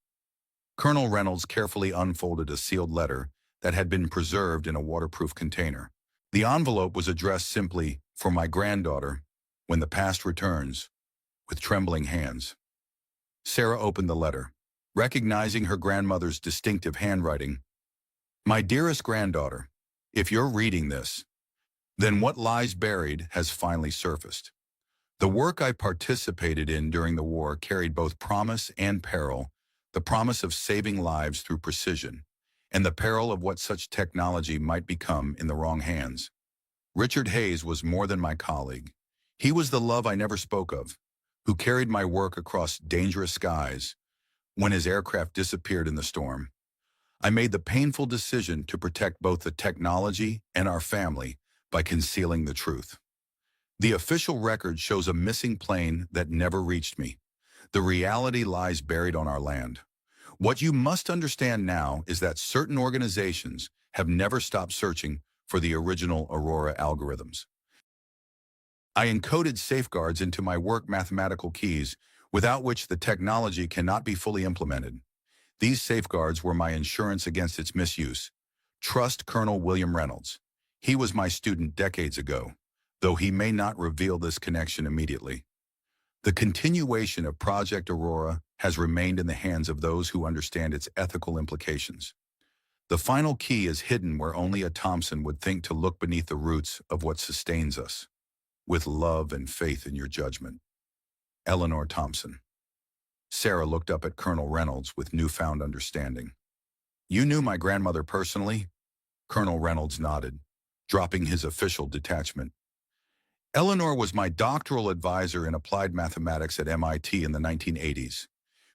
Colonel Reynolds carefully unfolded a sealed letter that had been preserved in a waterproof container. The envelope was addressed simply, for my granddaughter, when the past returns, with trembling hands. Sarah opened the letter, recognizing her grandmother's distinctive handwriting. My dearest granddaughter, if you're reading this, then what lies buried has finally surfaced. The work I participated in during the war carried both promise and peril, the promise of saving lives through precision, and the peril of what such technology might become in the wrong hands. Richard Hayes was more than my colleague. He was the love I never spoke of, who carried my work across dangerous skies. When his aircraft disappeared in the storm, I made the painful decision to protect both the technology and our family by concealing the truth. The official record shows a missing plane that never reached me. The reality lies buried on our land. What you must understand now is that certain organizations have never stopped searching for the original Aurora algorithms. I encoded safeguards into my work mathematical keys, without which the technology cannot be fully implemented. These safeguards were my insurance against its misuse. Trust Colonel William Reynolds. He was my student decades ago, though he may not reveal this connection immediately. The continuation of Project Aurora has remained in the hands of those who understand its ethical implications. The final key is hidden where only a Thompson would think to look beneath the roots of what sustains us, with love and faith in your judgment. Eleanor Thompson. Sarah looked up at Colonel Reynolds with newfound understanding. You knew my grandmother personally? Colonel Reynolds nodded, dropping his official detachment. Eleanor was my doctoral advisor in applied mathematics at MIT in the 1980s.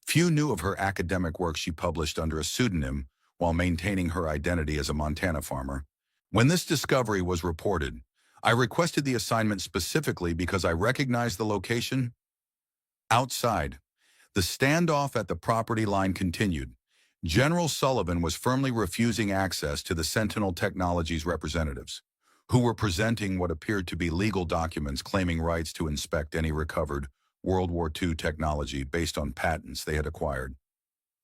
Few knew of her academic work she published under a pseudonym while maintaining her identity as a Montana farmer. When this discovery was reported, I requested the assignment specifically because I recognized the location. Outside, the standoff at the property line continued. General Sullivan was firmly refusing access to the Sentinel Technologies representatives, who were presenting what appeared to be legal documents claiming rights to inspect any recovered World War II technology based on patents they had acquired.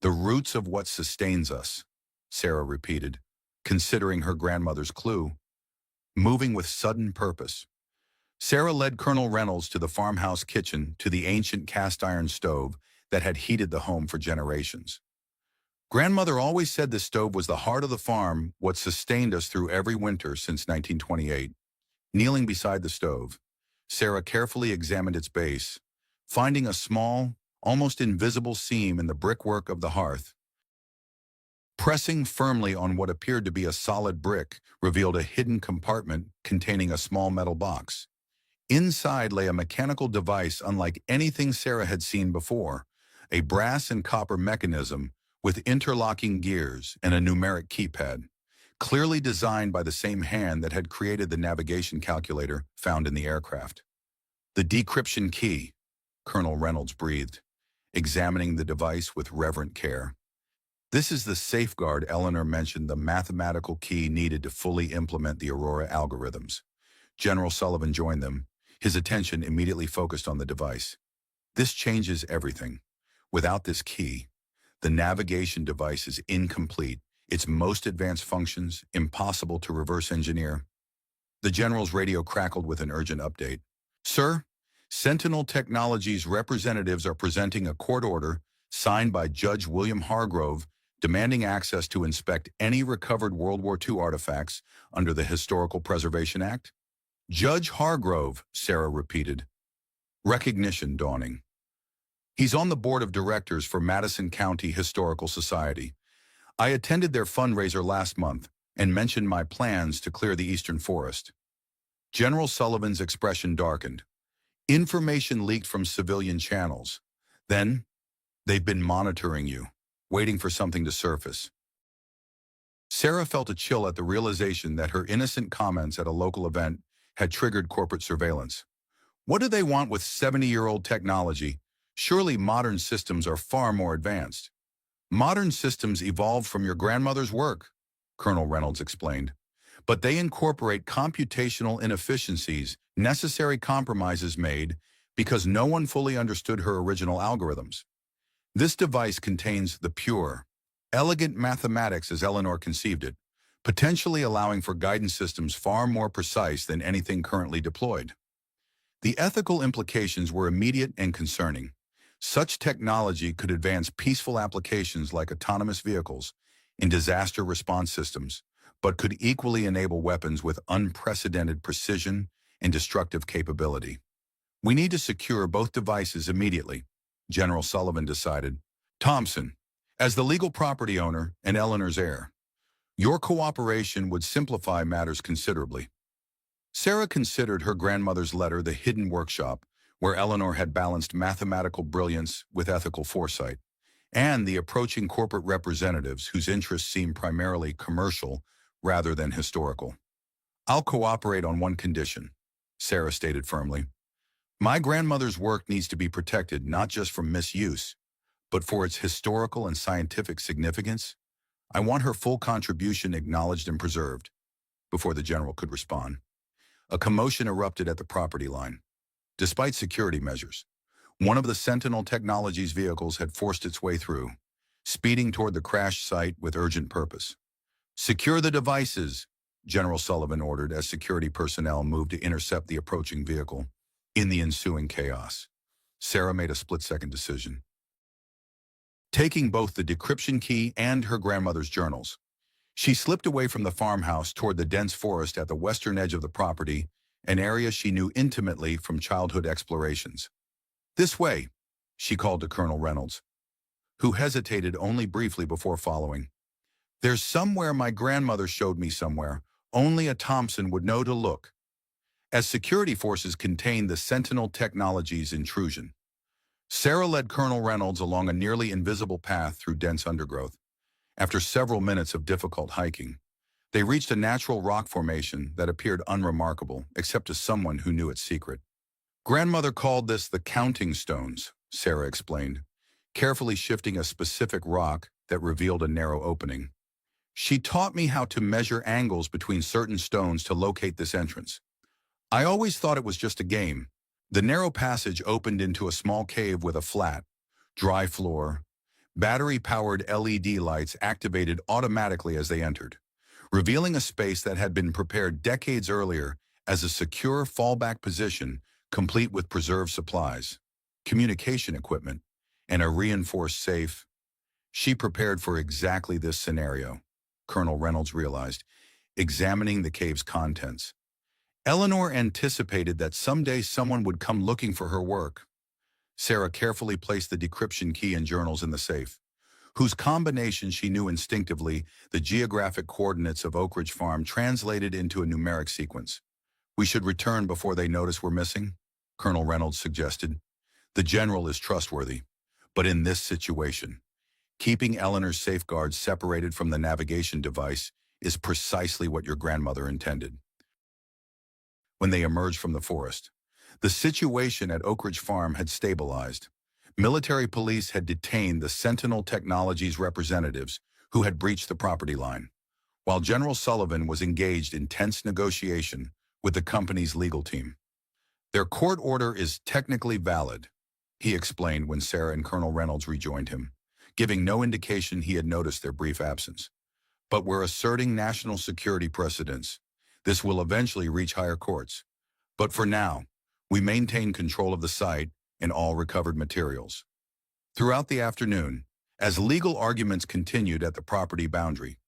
The roots of what sustains us, Sarah repeated, considering her grandmother's clue. Moving with sudden purpose, Sarah led Colonel Reynolds to the farmhouse kitchen to the ancient cast-iron stove that had heated the home for generations. Grandmother always said the stove was the heart of the farm, what sustained us through every winter since 1928. Kneeling beside the stove, Sarah carefully examined its base, finding a small, almost invisible seam in the brickwork of the hearth. Pressing firmly on what appeared to be a solid brick revealed a hidden compartment containing a small metal box. Inside lay a mechanical device unlike anything Sarah had seen before, a brass and copper mechanism with interlocking gears and a numeric keypad, clearly designed by the same hand that had created the navigation calculator found in the aircraft. The decryption key, Colonel Reynolds breathed, examining the device with reverent care. This is the safeguard Eleanor mentioned, the mathematical key needed to fully implement the Aurora algorithms. General Sullivan joined them, his attention immediately focused on the device. This changes everything. Without this key, the navigation device is incomplete, its most advanced functions impossible to reverse engineer. The general's radio crackled with an urgent update. Sir, Sentinel Technologies representatives are presenting a court order signed by Judge William Hargrove demanding access to inspect any recovered World War II artifacts under the Historical Preservation Act. Judge Hargrove, Sarah repeated, recognition dawning. He's on the board of directors for Madison County Historical Society. I attended their fundraiser last month and mentioned my plans to clear the eastern forest. General Sullivan's expression darkened. Information leaked from civilian channels. Then, they've been monitoring you, waiting for something to surface. Sarah felt a chill at the realization that her innocent comments at a local event had triggered corporate surveillance. What do they want with 70-year-old technology? Surely modern systems are far more advanced. Modern systems evolved from your grandmother's work, Colonel Reynolds explained, but they incorporate computational inefficiencies, necessary compromises made because no one fully understood her original algorithms. This device contains the pure, elegant mathematics as Eleanor conceived it, potentially allowing for guidance systems far more precise than anything currently deployed. The ethical implications were immediate and concerning. Such technology could advance peaceful applications like autonomous vehicles in disaster response systems, but could equally enable weapons with unprecedented precision and destructive capability. We need to secure both devices immediately, General Sullivan decided. Thompson, as the legal property owner and Eleanor's heir, your cooperation would simplify matters considerably. Sarah considered her grandmother's letter the hidden workshop where Eleanor had balanced mathematical brilliance with ethical foresight, and the approaching corporate representatives whose interests seemed primarily commercial rather than historical. I'll cooperate on one condition, Sarah stated firmly. My grandmother's work needs to be protected not just from misuse, but for its historical and scientific significance. I want her full contribution acknowledged and preserved." Before the general could respond, a commotion erupted at the property line. Despite security measures, one of the Sentinel Technologies vehicles had forced its way through, speeding toward the crash site with urgent purpose. "Secure the devices," General Sullivan ordered as security personnel moved to intercept the approaching vehicle. In the ensuing chaos, Sarah made a split-second decision. Taking both the decryption key and her grandmother's journals, she slipped away from the farmhouse toward the dense forest at the western edge of the property, an area she knew intimately from childhood explorations. "This way," she called to Colonel Reynolds, who hesitated only briefly before following. "There's somewhere my grandmother showed me somewhere. Only a Thompson would know to look." As security forces contained the Sentinel Technologies intrusion, Sarah led Colonel Reynolds along a nearly invisible path through dense undergrowth. After several minutes of difficult hiking, they reached a natural rock formation that appeared unremarkable, except to someone who knew its secret. "Grandmother called this the counting stones," Sarah explained, carefully shifting a specific rock that revealed a narrow opening. "She taught me how to measure angles between certain stones to locate this entrance. I always thought it was just a game." The narrow passage opened into a small cave with a flat, dry floor. Battery-powered LED lights activated automatically as they entered, revealing a space that had been prepared decades earlier as a secure fallback position, complete with preserved supplies, communication equipment, and a reinforced safe. She prepared for exactly this scenario, Colonel Reynolds realized, examining the cave's contents. Eleanor anticipated that someday someone would come looking for her work. Sarah carefully placed the decryption key and journals in the safe, whose combination she knew instinctively. The geographic coordinates of Oak Ridge Farm translated into a numeric sequence. "We should return before they notice we're missing," Colonel Reynolds suggested. "The general is trustworthy, but in this situation, keeping Eleanor's safeguards separated from the navigation device is precisely what your grandmother intended." When they emerged from the forest, the situation at Oak Ridge Farm had stabilized. Military police had detained the Sentinel Technologies representatives who had breached the property line, while General Sullivan was engaged in tense negotiation with the company's legal team. "Their court order is technically valid," he explained when Sarah and Colonel Reynolds rejoined him, giving no indication he had noticed their brief absence. "But we're asserting national security precedents. This will eventually reach higher courts. But for now, we maintain control of the site and all recovered materials." Throughout the afternoon, as legal arguments continued at the property boundary,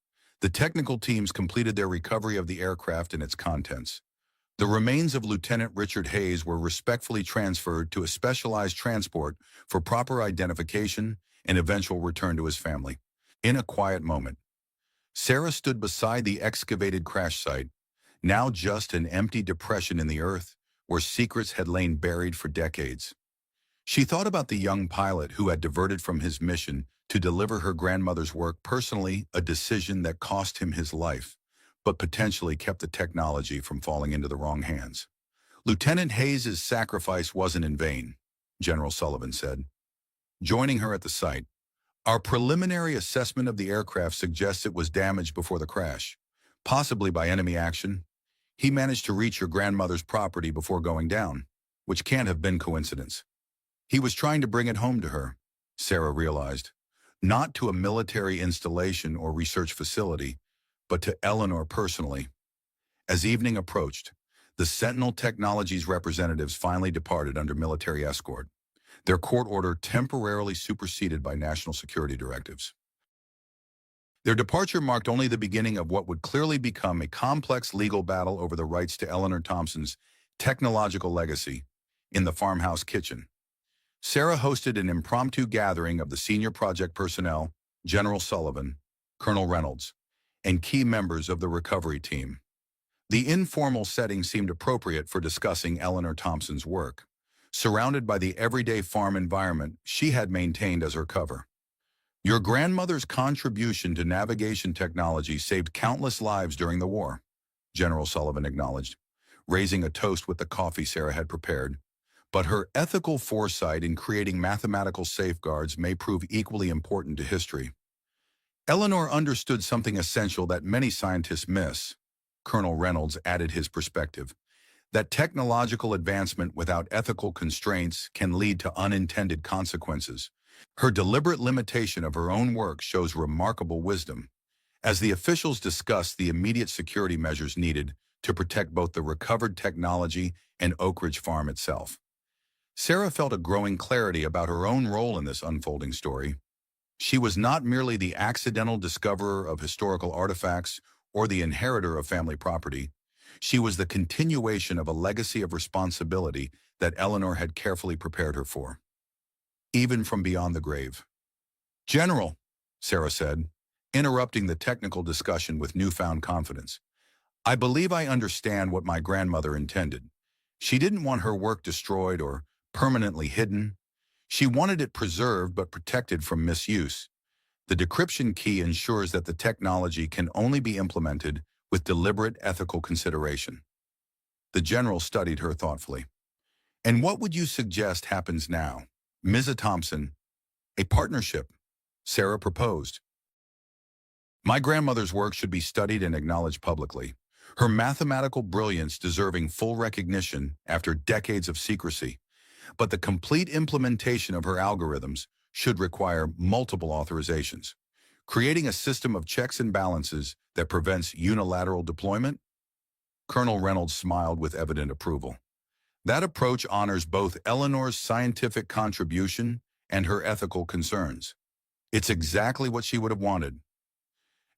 the technical teams completed their recovery of the aircraft and its contents. The remains of Lieutenant Richard Hayes were respectfully transferred to a specialized transport for proper identification and eventual return to his family. In a quiet moment, Sarah stood beside the excavated crash site, now just an empty depression in the earth where secrets had lain buried for decades. She thought about the young pilot who had diverted from his mission to deliver her grandmother's work personally, a decision that cost him his life, but potentially kept the technology from falling into the wrong hands. "Lieutenant Hayes' sacrifice wasn't in vain," General Sullivan said, joining her at the site. "Our preliminary assessment of the aircraft suggests it was damaged before the crash, possibly by enemy action. He managed to reach your grandmother's property before going down, which can't have been coincidence. He was trying to bring it home to her," Sarah realized, "not to a military installation or research facility, but to Eleanor personally." As evening approached, the Sentinel Technologies representatives finally departed under military escort, their court order temporarily superseded by national security directives. Their departure marked only the beginning of what would clearly become a complex legal battle over the rights to Eleanor Thompson's technological legacy. In the farmhouse kitchen, Sarah hosted an impromptu gathering of the senior project personnel, General Sullivan, Colonel Reynolds, and key members of the recovery team. The informal setting seemed appropriate for discussing Eleanor Thompson's work, surrounded by the everyday farm environment she had maintained as her cover. "Your grandmother's contribution to navigation technology saved countless lives during the war," General Sullivan acknowledged, raising a toast with the coffee Sarah had prepared. "But her ethical foresight in creating mathematical safeguards may prove equally important to history." Eleanor understood something essential that many scientists miss. Colonel Reynolds added his perspective, that technological advancement without ethical constraints can lead to unintended consequences. Her deliberate limitation of her own work shows remarkable wisdom, as the officials discussed the immediate security measures needed to protect both the recovered technology and Oak Ridge Farm itself. Sarah felt a growing clarity about her own role in this unfolding story. She was not merely the accidental discoverer of historical artifacts or the inheritor of family property. She was the continuation of a legacy of responsibility that Eleanor had carefully prepared her for, even from beyond the grave. "General," Sarah said, interrupting the technical discussion with newfound confidence, "I believe I understand what my grandmother intended. She didn't want her work destroyed or permanently hidden. She wanted it preserved but protected from misuse. The decryption key ensures that the technology can only be implemented with deliberate ethical consideration." The general studied her thoughtfully. "And what would you suggest happens now?" "Ms. Thompson, a partnership," Sarah proposed. "My grandmother's work should be studied and acknowledged publicly. Her mathematical brilliance deserving full recognition after decades of secrecy. But the complete implementation of her algorithms should require multiple authorizations, creating a system of checks and balances that prevents unilateral deployment." Colonel Reynolds smiled with evident approval. "That approach honors both Eleanor's scientific contribution and her ethical concerns. It's exactly what she would have wanted."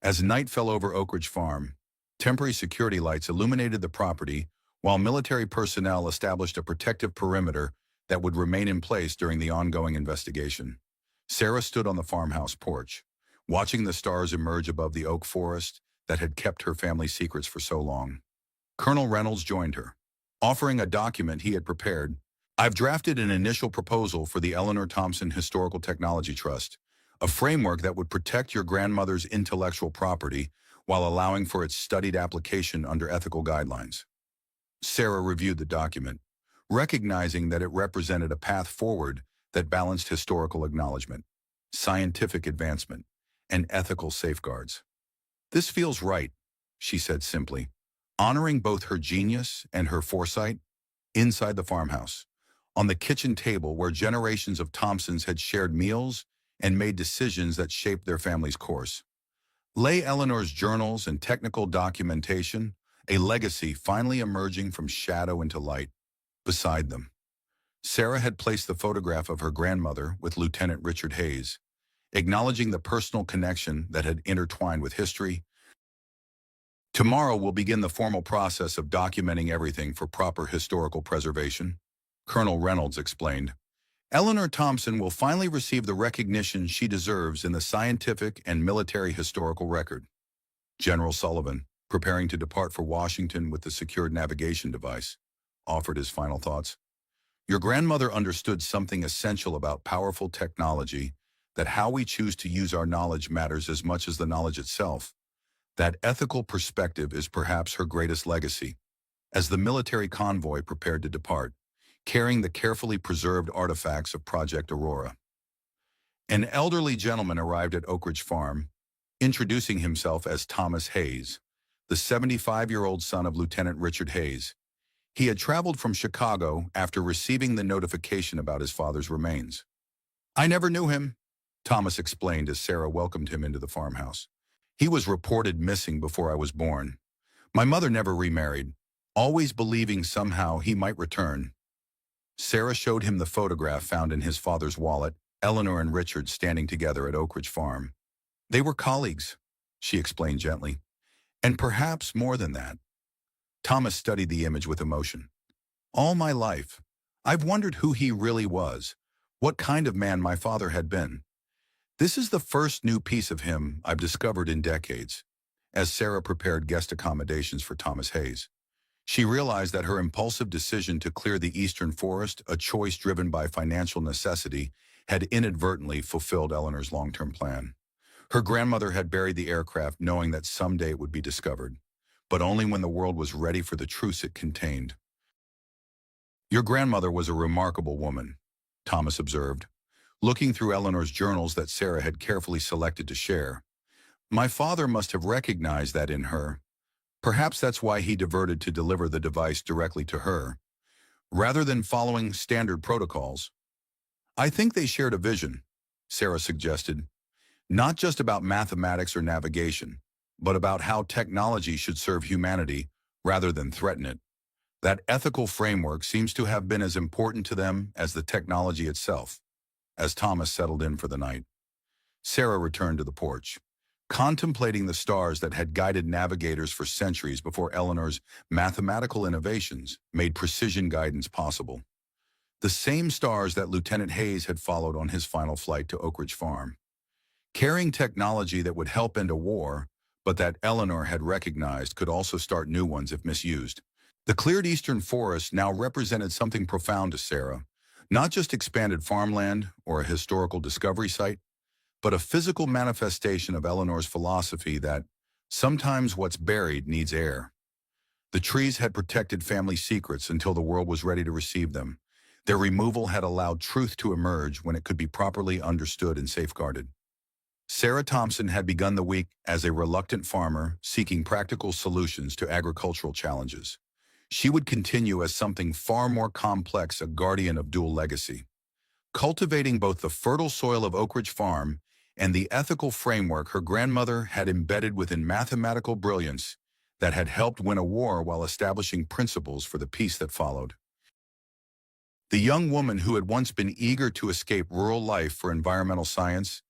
As night fell over Oak Ridge Farm, temporary security lights illuminated the property, while military personnel established a protective perimeter that would remain in place during the ongoing investigation. Sarah stood on the farmhouse porch, watching the stars emerge above the oak forest that had kept her family secrets for so long. Colonel Reynolds joined her, offering a document he had prepared. "I've drafted an initial proposal for the Eleanor Thompson Historical Technology Trust, a framework that would protect your grandmother's intellectual property while allowing for its studied application under ethical guidelines." Sarah reviewed the document, recognizing that it represented a path forward that balanced historical acknowledgement, scientific advancement, and ethical safeguards. "This feels right," she said simply, honoring both her genius and her foresight. Inside the farmhouse, on the kitchen table where generations of Thompsons had shared meals and made decisions that shaped their family's course, lay Eleanor's journals and technical documentation, a legacy finally emerging from shadow into light. Beside them, Sarah had placed the photograph of her grandmother with Lieutenant Richard Hayes, acknowledging the personal connection that had intertwined with history. "Tomorrow we'll begin the formal process of documenting everything for proper historical preservation," Colonel Reynolds explained. "Eleanor Thompson will finally receive the recognition she deserves in the scientific and military historical record." General Sullivan, preparing to depart for Washington with the secured navigation device, offered his final thoughts. "Your grandmother understood something essential about powerful technology, that how we choose to use our knowledge matters as much as the knowledge itself. That ethical perspective is perhaps her greatest legacy." As the military convoy prepared to depart, carrying the carefully preserved artifacts of Project Aurora, an elderly gentleman arrived at Oak Ridge Farm, introducing himself as Thomas Hayes, the 75-year-old son of Lieutenant Richard Hayes. He had traveled from Chicago after receiving the notification about his father's remains. "I never knew him," Thomas explained as Sarah welcomed him into the farmhouse. "He was reported missing before I was born. My mother never remarried, always believing somehow he might return." Sarah showed him the photograph found in his father's wallet, Eleanor and Richard standing together at Oak Ridge Farm. "They were colleagues," she explained gently. "And perhaps more than that." Thomas studied the image with emotion. "All my life, I've wondered who he really was, what kind of man my father had been. This is the first new piece of him I've discovered in decades." As Sarah prepared guest accommodations for Thomas Hayes, she realized that her impulsive decision to clear the eastern forest, a choice driven by financial necessity, had inadvertently fulfilled Eleanor's long-term plan. Her grandmother had buried the aircraft knowing that someday it would be discovered, but only when the world was ready for the truths it contained. "Your grandmother was a remarkable woman," Thomas observed, looking through Eleanor's journals that Sarah had carefully selected to share. My father must have recognized that in her. Perhaps that's why he diverted to deliver the device directly to her, rather than following standard protocols. I think they shared a vision, Sarah suggested, not just about mathematics or navigation, but about how technology should serve humanity rather than threaten it. That ethical framework seems to have been as important to them as the technology itself. As Thomas settled in for the night, Sarah returned to the porch, contemplating the stars that had guided navigators for centuries before Eleanor's mathematical innovations made precision guidance possible. The same stars that Lieutenant Hayes had followed on his final flight to Oak Ridge Farm, carrying technology that would help end a war, but that Eleanor had recognized could also start new ones if misused. The cleared eastern forest now represented something profound to Sarah, not just expanded farmland or a historical discovery site, but a physical manifestation of Eleanor's philosophy that sometimes what's buried needs air. The trees had protected family secrets until the world was ready to receive them. Their removal had allowed truth to emerge when it could be properly understood and safeguarded. Sarah Thompson had begun the week as a reluctant farmer seeking practical solutions to agricultural challenges. She would continue as something far more complex, a guardian of dual legacy, cultivating both the fertile soil of Oak Ridge Farm and the ethical framework her grandmother had embedded within mathematical brilliance that had helped win a war while establishing principles for the peace that followed. The young woman who had once been eager to escape rural life for environmental science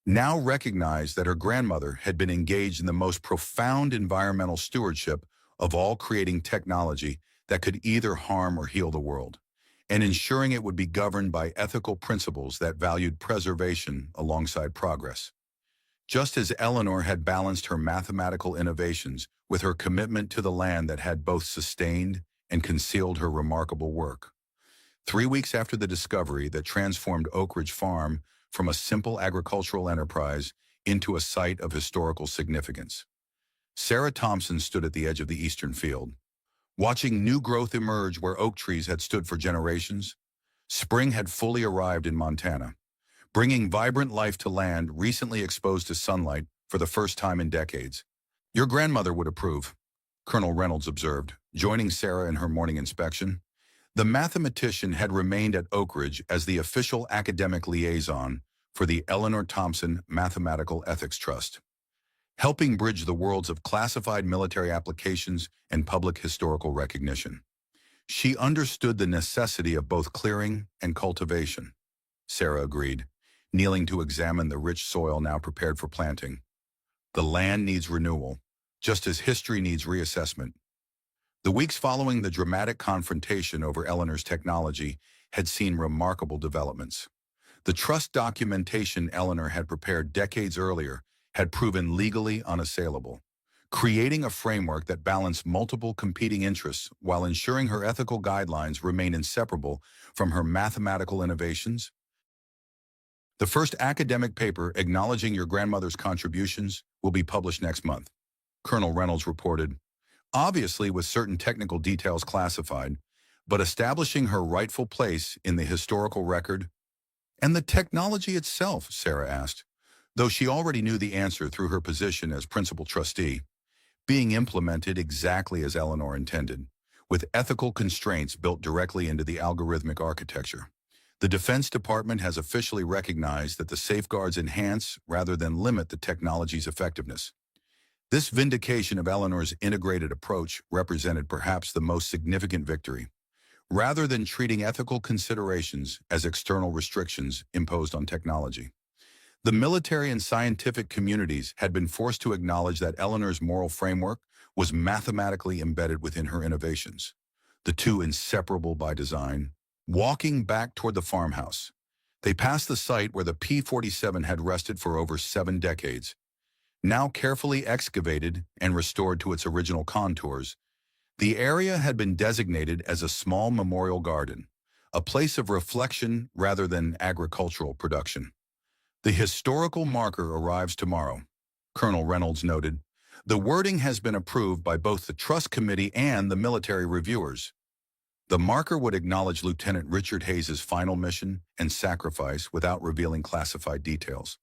now recognized that her grandmother had been engaged in the most profound environmental stewardship of all, creating technology that could either harm or heal the world, and ensuring it would be governed by ethical principles that valued preservation alongside progress. Just as Eleanor had balanced her mathematical innovations with her commitment to the land that had both sustained and concealed her remarkable work. 3 weeks after the discovery that transformed Oak Ridge Farm from a simple agricultural enterprise into a site of historical significance, Sarah Thompson stood at the edge of the eastern field, watching new growth emerge where oak trees had stood for generations. Spring had fully arrived in Montana, bringing vibrant life to land recently exposed to sunlight for the first time in decades. Your grandmother would approve, Colonel Reynolds observed, joining Sarah in her morning inspection. The mathematician had remained at Oak Ridge as the official academic liaison for the Eleanor Thompson Mathematical Ethics Trust, helping bridge the worlds of classified military applications and public historical recognition. She understood the necessity of both clearing and cultivation, Sarah agreed, kneeling to examine the rich soil now prepared for planting. The land needs renewal, just as history needs reassessment. The weeks following the dramatic confrontation over Eleanor's technology had seen remarkable developments. The trust documentation Eleanor had prepared decades earlier had proven legally unassailable, creating a framework that balanced multiple competing interests while ensuring her ethical guidelines remain inseparable from her mathematical innovations. The first academic paper acknowledging your grandmother's contributions will be published next month, Colonel Reynolds reported, obviously with certain technical details classified, but establishing her rightful place in the historical record. And the technology itself, Sarah asked, though she already knew the answer through her position as principal trustee, being implemented exactly as Eleanor intended, with ethical constraints built directly into the algorithmic architecture. The Defense Department has officially recognized that the safeguards enhance rather than limit the technology's effectiveness. This vindication of Eleanor's integrated approach represented perhaps the most significant victory, rather than treating ethical considerations as external restrictions imposed on technology. The military and scientific communities had been forced to acknowledge that Eleanor's moral framework was mathematically embedded within her innovations, the two inseparable by design. Walking back toward the farmhouse, they passed the site where the P-47 had rested for over 7 decades. Now carefully excavated and restored to its original contours, the area had been designated as a small memorial garden, a place of reflection rather than agricultural production. The historical marker arrives tomorrow, Colonel Reynolds noted. The wording has been approved by both the Trust Committee and the military reviewers. The marker would acknowledge Lieutenant Richard Hayes's final mission and sacrifice without revealing classified details.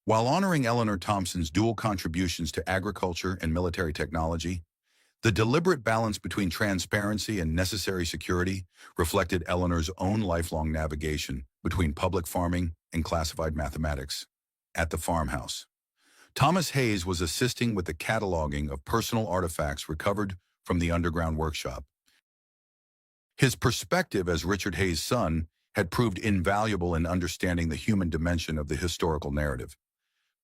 While honoring Eleanor Thompson's dual contributions to agriculture and military technology, the deliberate balance between transparency and necessary security reflected Eleanor's own lifelong navigation between public farming and classified mathematics. At the farmhouse, Thomas Hayes was assisting with the cataloging of personal artifacts recovered from the underground workshop. His perspective as Richard Hayes' son had proved invaluable in understanding the human dimension of the historical narrative,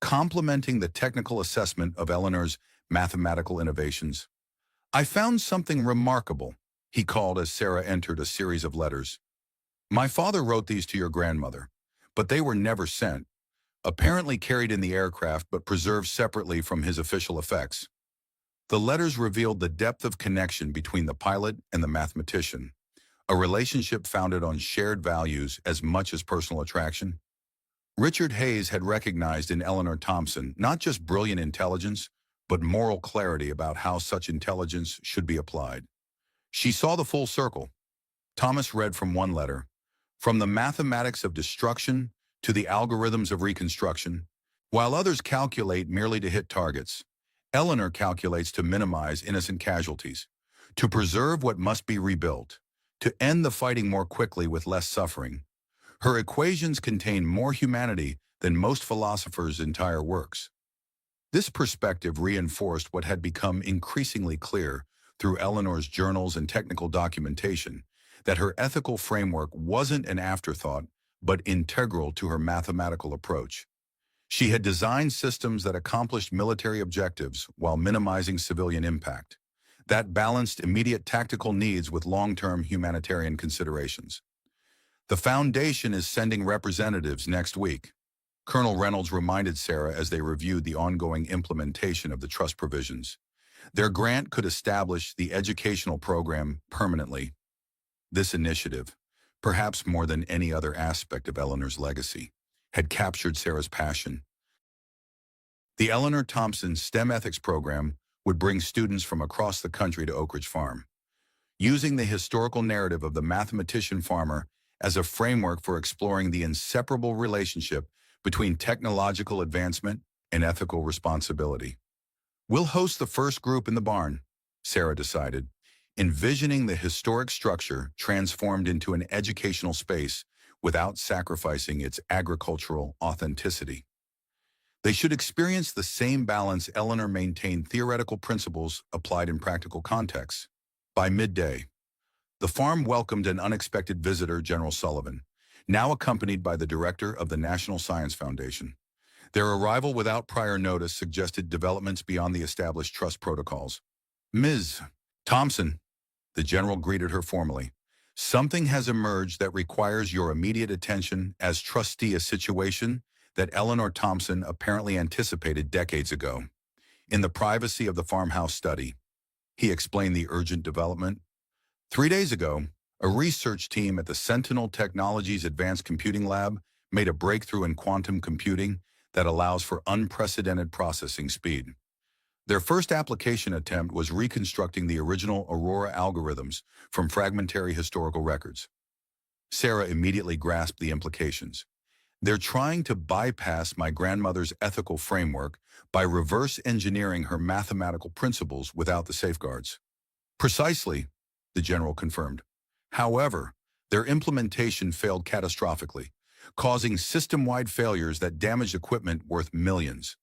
complementing the technical assessment of Eleanor's mathematical innovations. "I found something remarkable," he called as Sarah entered a series of letters. "My father wrote these to your grandmother, but they were never sent, apparently carried in the aircraft but preserved separately from his official effects." The letters revealed the depth of connection between the pilot and the mathematician, a relationship founded on shared values as much as personal attraction. Richard Hayes had recognized in Eleanor Thompson not just brilliant intelligence, but moral clarity about how such intelligence should be applied. She saw the full circle. Thomas read from one letter, "From the mathematics of destruction to the algorithms of reconstruction, while others calculate merely to hit targets, Eleanor calculates to minimize innocent casualties, to preserve what must be rebuilt, to end the fighting more quickly with less suffering. Her equations contain more humanity than most philosophers' entire works." This perspective reinforced what had become increasingly clear through Eleanor's journals and technical documentation, that her ethical framework wasn't an afterthought, but integral to her mathematical approach. She had designed systems that accomplished military objectives while minimizing civilian impact, that balanced immediate tactical needs with long-term humanitarian considerations. "The Foundation is sending representatives next week," Colonel Reynolds reminded Sarah as they reviewed the ongoing implementation of the trust provisions. "Their grant could establish the educational program permanently." This initiative, perhaps more than any other aspect of Eleanor's legacy, had captured Sarah's passion. The Eleanor Thompson STEM Ethics program would bring students from across the country to Oak Ridge Farm, using the historical narrative of the mathematician-farmer as a framework for exploring the inseparable relationship between technological advancement and ethical responsibility. "We'll host the first group in the barn," Sarah decided, envisioning the historic structure transformed into an educational space without sacrificing its agricultural authenticity. They should experience the same balance Eleanor maintained theoretical principles applied in practical contexts. By midday, the farm welcomed an unexpected visitor, General Sullivan, now accompanied by the director of the National Science Foundation. Their arrival without prior notice suggested developments beyond the established trust protocols. "Ms. Thompson," the general greeted her formally, "something has emerged that requires your immediate attention as trustee, a situation that Eleanor Thompson apparently anticipated decades ago. In the privacy of the farmhouse study," he explained the urgent development. "3 days ago, a research team at the Sentinel Technologies Advanced Computing Lab made a breakthrough in quantum computing that allows for unprecedented processing speed. Their first application attempt was reconstructing the original Aurora algorithms from fragmentary historical records." Sarah immediately grasped the implications. "They're trying to bypass my grandmother's ethical framework by reverse engineering her mathematical principles without the safeguards." "Precisely," the general confirmed. "However, their implementation failed catastrophically, causing system-wide failures that damaged equipment worth millions.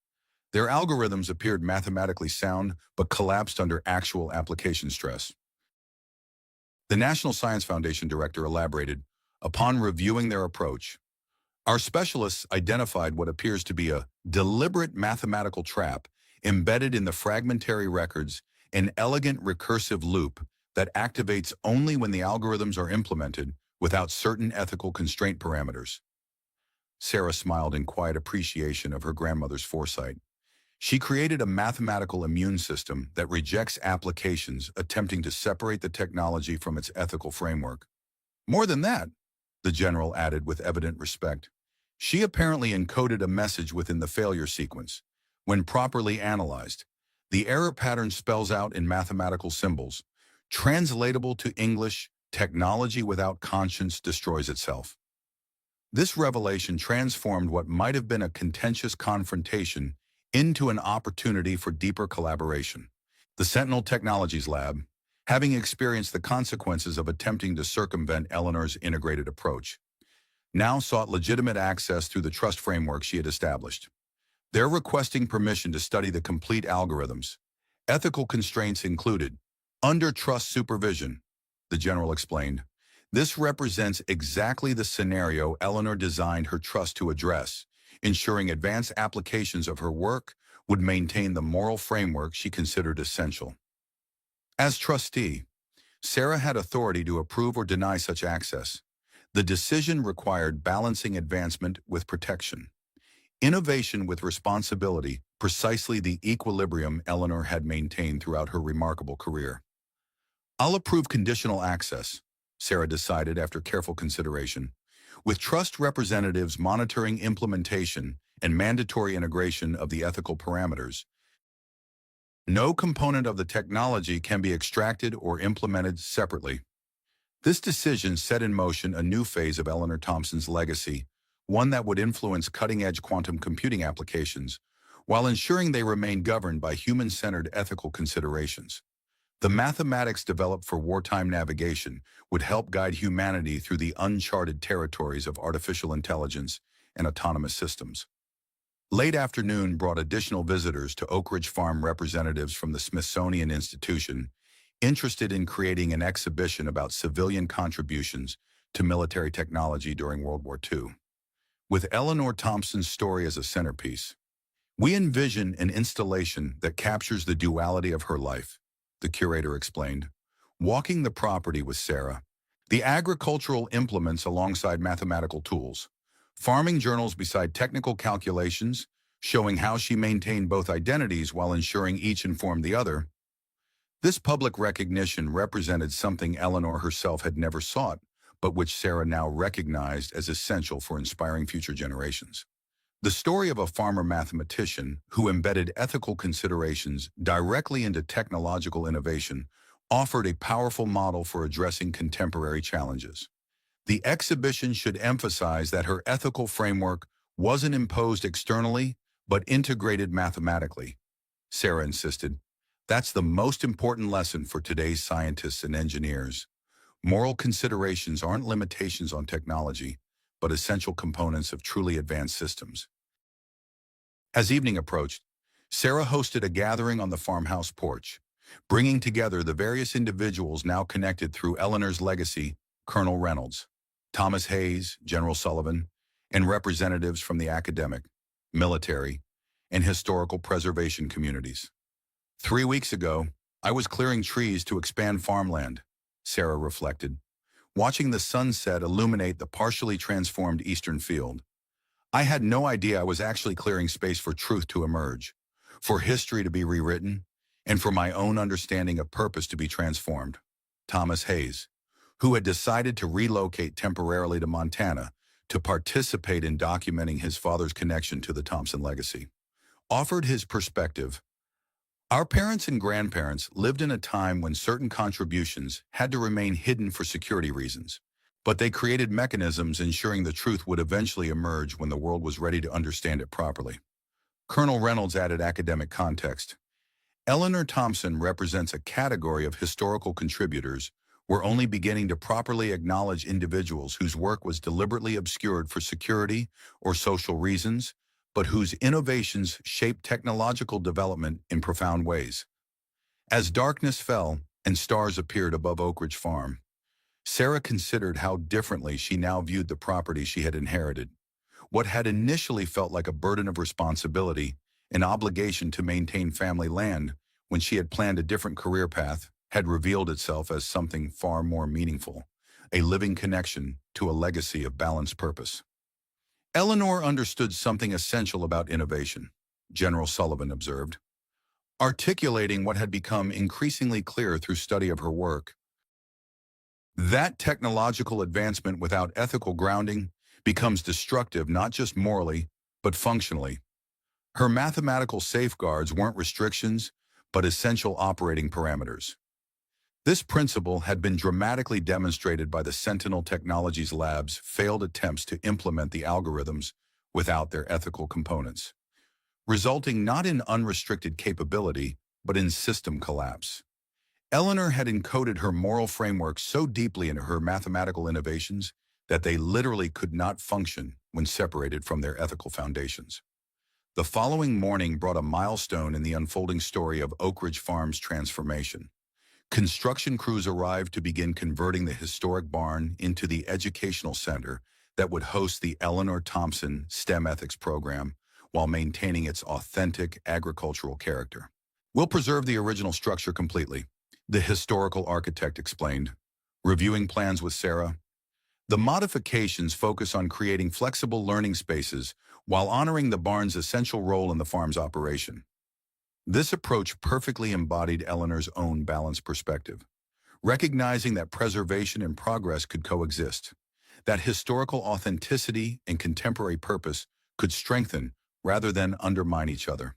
Their algorithms appeared mathematically sound, but collapsed under actual application stress." The National Science Foundation director elaborated, "Upon reviewing their approach, our specialists identified what appears to be a deliberate mathematical trap embedded in the fragmentary records, an elegant recursive loop that activates only when the algorithms are implemented without certain ethical constraint parameters." Sarah smiled in quiet appreciation of her grandmother's foresight. She created a mathematical immune system that rejects applications attempting to separate the technology from its ethical framework. "More than that," the general added with evident respect, "she apparently encoded a message within the failure sequence. When properly analyzed, the error pattern spells out in mathematical symbols, translatable to English, technology without conscience destroys itself." This revelation transformed what might have been a contentious confrontation into an opportunity for deeper collaboration. The Sentinel Technologies Lab, having experienced the consequences of attempting to circumvent Eleanor's integrated approach, now sought legitimate access through the trust framework she had established. They're requesting permission to study the complete algorithms. Ethical constraints included, under trust supervision, the general explained. This represents exactly the scenario Eleanor designed her trust to address, ensuring advanced applications of her work would maintain the moral framework she considered essential. As trustee, Sarah had authority to approve or deny such access. The decision required balancing advancement with protection. Innovation with responsibility, precisely the equilibrium Eleanor had maintained throughout her remarkable career. I'll approve conditional access, Sarah decided after careful consideration, with trust representatives monitoring implementation and mandatory integration of the ethical parameters. No component of the technology can be extracted or implemented separately. This decision set in motion a new phase of Eleanor Thompson's legacy, one that would influence cutting-edge quantum computing applications, while ensuring they remain governed by human-centered ethical considerations. The mathematics developed for wartime navigation would help guide humanity through the uncharted territories of artificial intelligence and autonomous systems. Late afternoon brought additional visitors to Oak Ridge Farm, representatives from the Smithsonian Institution, interested in creating an exhibition about civilian contributions to military technology during World War II. With Eleanor Thompson's story as a centerpiece, we envision an installation that captures the duality of her life, the curator explained. Walking the property with Sarah, the agricultural implements alongside mathematical tools, farming journals beside technical calculations, showing how she maintained both identities while ensuring each informed the other. This public recognition represented something Eleanor herself had never sought, but which Sarah now recognized as essential for inspiring future generations. The story of a farmer mathematician who embedded ethical considerations directly into technological innovation offered a powerful model for addressing contemporary challenges. The exhibition should emphasize that her ethical framework wasn't imposed externally, but integrated mathematically. Sarah insisted, that's the most important lesson for today's scientists and engineers. Moral considerations aren't limitations on technology, but essential components of truly advanced systems. As evening approached, Sarah hosted a gathering on the farmhouse porch, bringing together the various individuals now connected through Eleanor's legacy: Colonel Reynolds, Thomas Hayes, General Sullivan, and representatives from the academic, military, and historical preservation communities. 3 weeks ago, I was clearing trees to expand farmland, Sarah reflected, watching the sunset illuminate the partially transformed eastern field. I had no idea I was actually clearing space for truth to emerge, for history to be rewritten, and for my own understanding of purpose to be transformed. Thomas Hayes, who had decided to relocate temporarily to Montana to participate in documenting his father's connection to the Thompson legacy, offered his perspective. Our parents and grandparents lived in a time when certain contributions had to remain hidden for security reasons, but they created mechanisms ensuring the truth would eventually emerge when the world was ready to understand it properly. Colonel Reynolds added academic context. Eleanor Thompson represents a category of historical contributors we're only beginning to properly acknowledge, individuals whose work was deliberately obscured for security or social reasons, but whose innovations shaped technological development in profound ways. As darkness fell and stars appeared above Oak Ridge Farm, Sarah considered how differently she now viewed the property she had inherited. What had initially felt like a burden of responsibility, an obligation to maintain family land when she had planned a different career path, had revealed itself as something far more meaningful, a living connection to a legacy of balanced purpose. Eleanor understood something essential about innovation, General Sullivan observed, articulating what had become increasingly clear through study of her work. That technological advancement without ethical grounding becomes destructive not just morally, but functionally. Her mathematical safeguards weren't restrictions, but essential operating parameters. This principle had been dramatically demonstrated by the Sentinel Technologies Lab's failed attempts to implement the algorithms without their ethical components, resulting not in unrestricted capability, but in system collapse. Eleanor had encoded her moral framework so deeply into her mathematical innovations that they literally could not function when separated from their ethical foundations. The following morning brought a milestone in the unfolding story of Oak Ridge Farm's transformation. Construction crews arrived to begin converting the historic barn into the educational center that would host the Eleanor Thompson STEM ethics program while maintaining its authentic agricultural character. "We'll preserve the original structure completely," the historical architect explained, reviewing plans with Sarah. "The modifications focus on creating flexible learning spaces while honoring the barn's essential role in the farm's operation." This approach perfectly embodied Eleanor's own balanced perspective, recognizing that preservation and progress could coexist, that historical authenticity and contemporary purpose could strengthen rather than undermine each other.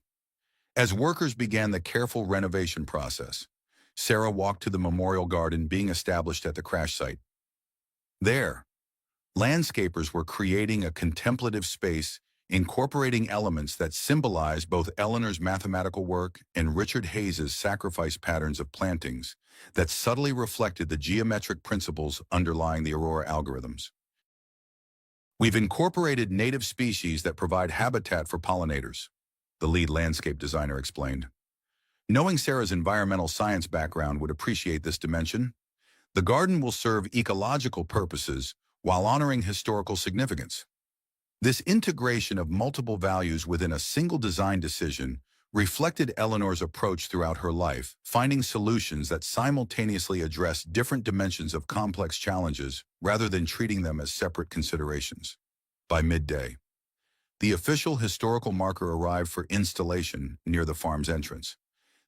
As workers began the careful renovation process, Sarah walked to the memorial garden being established at the crash site. There, landscapers were creating a contemplative space incorporating elements that symbolize both Eleanor's mathematical work and Richard Hayes's sacrifice patterns of plantings that subtly reflected the geometric principles underlying the Aurora algorithms. "We've incorporated native species that provide habitat for pollinators," the lead landscape designer explained. Knowing Sarah's environmental science background would appreciate this dimension, the garden will serve ecological purposes while honoring historical significance. This integration of multiple values within a single design decision reflected Eleanor's approach throughout her life, finding solutions that simultaneously address different dimensions of complex challenges rather than treating them as separate considerations. By midday, the official historical marker arrived for installation near the farm's entrance.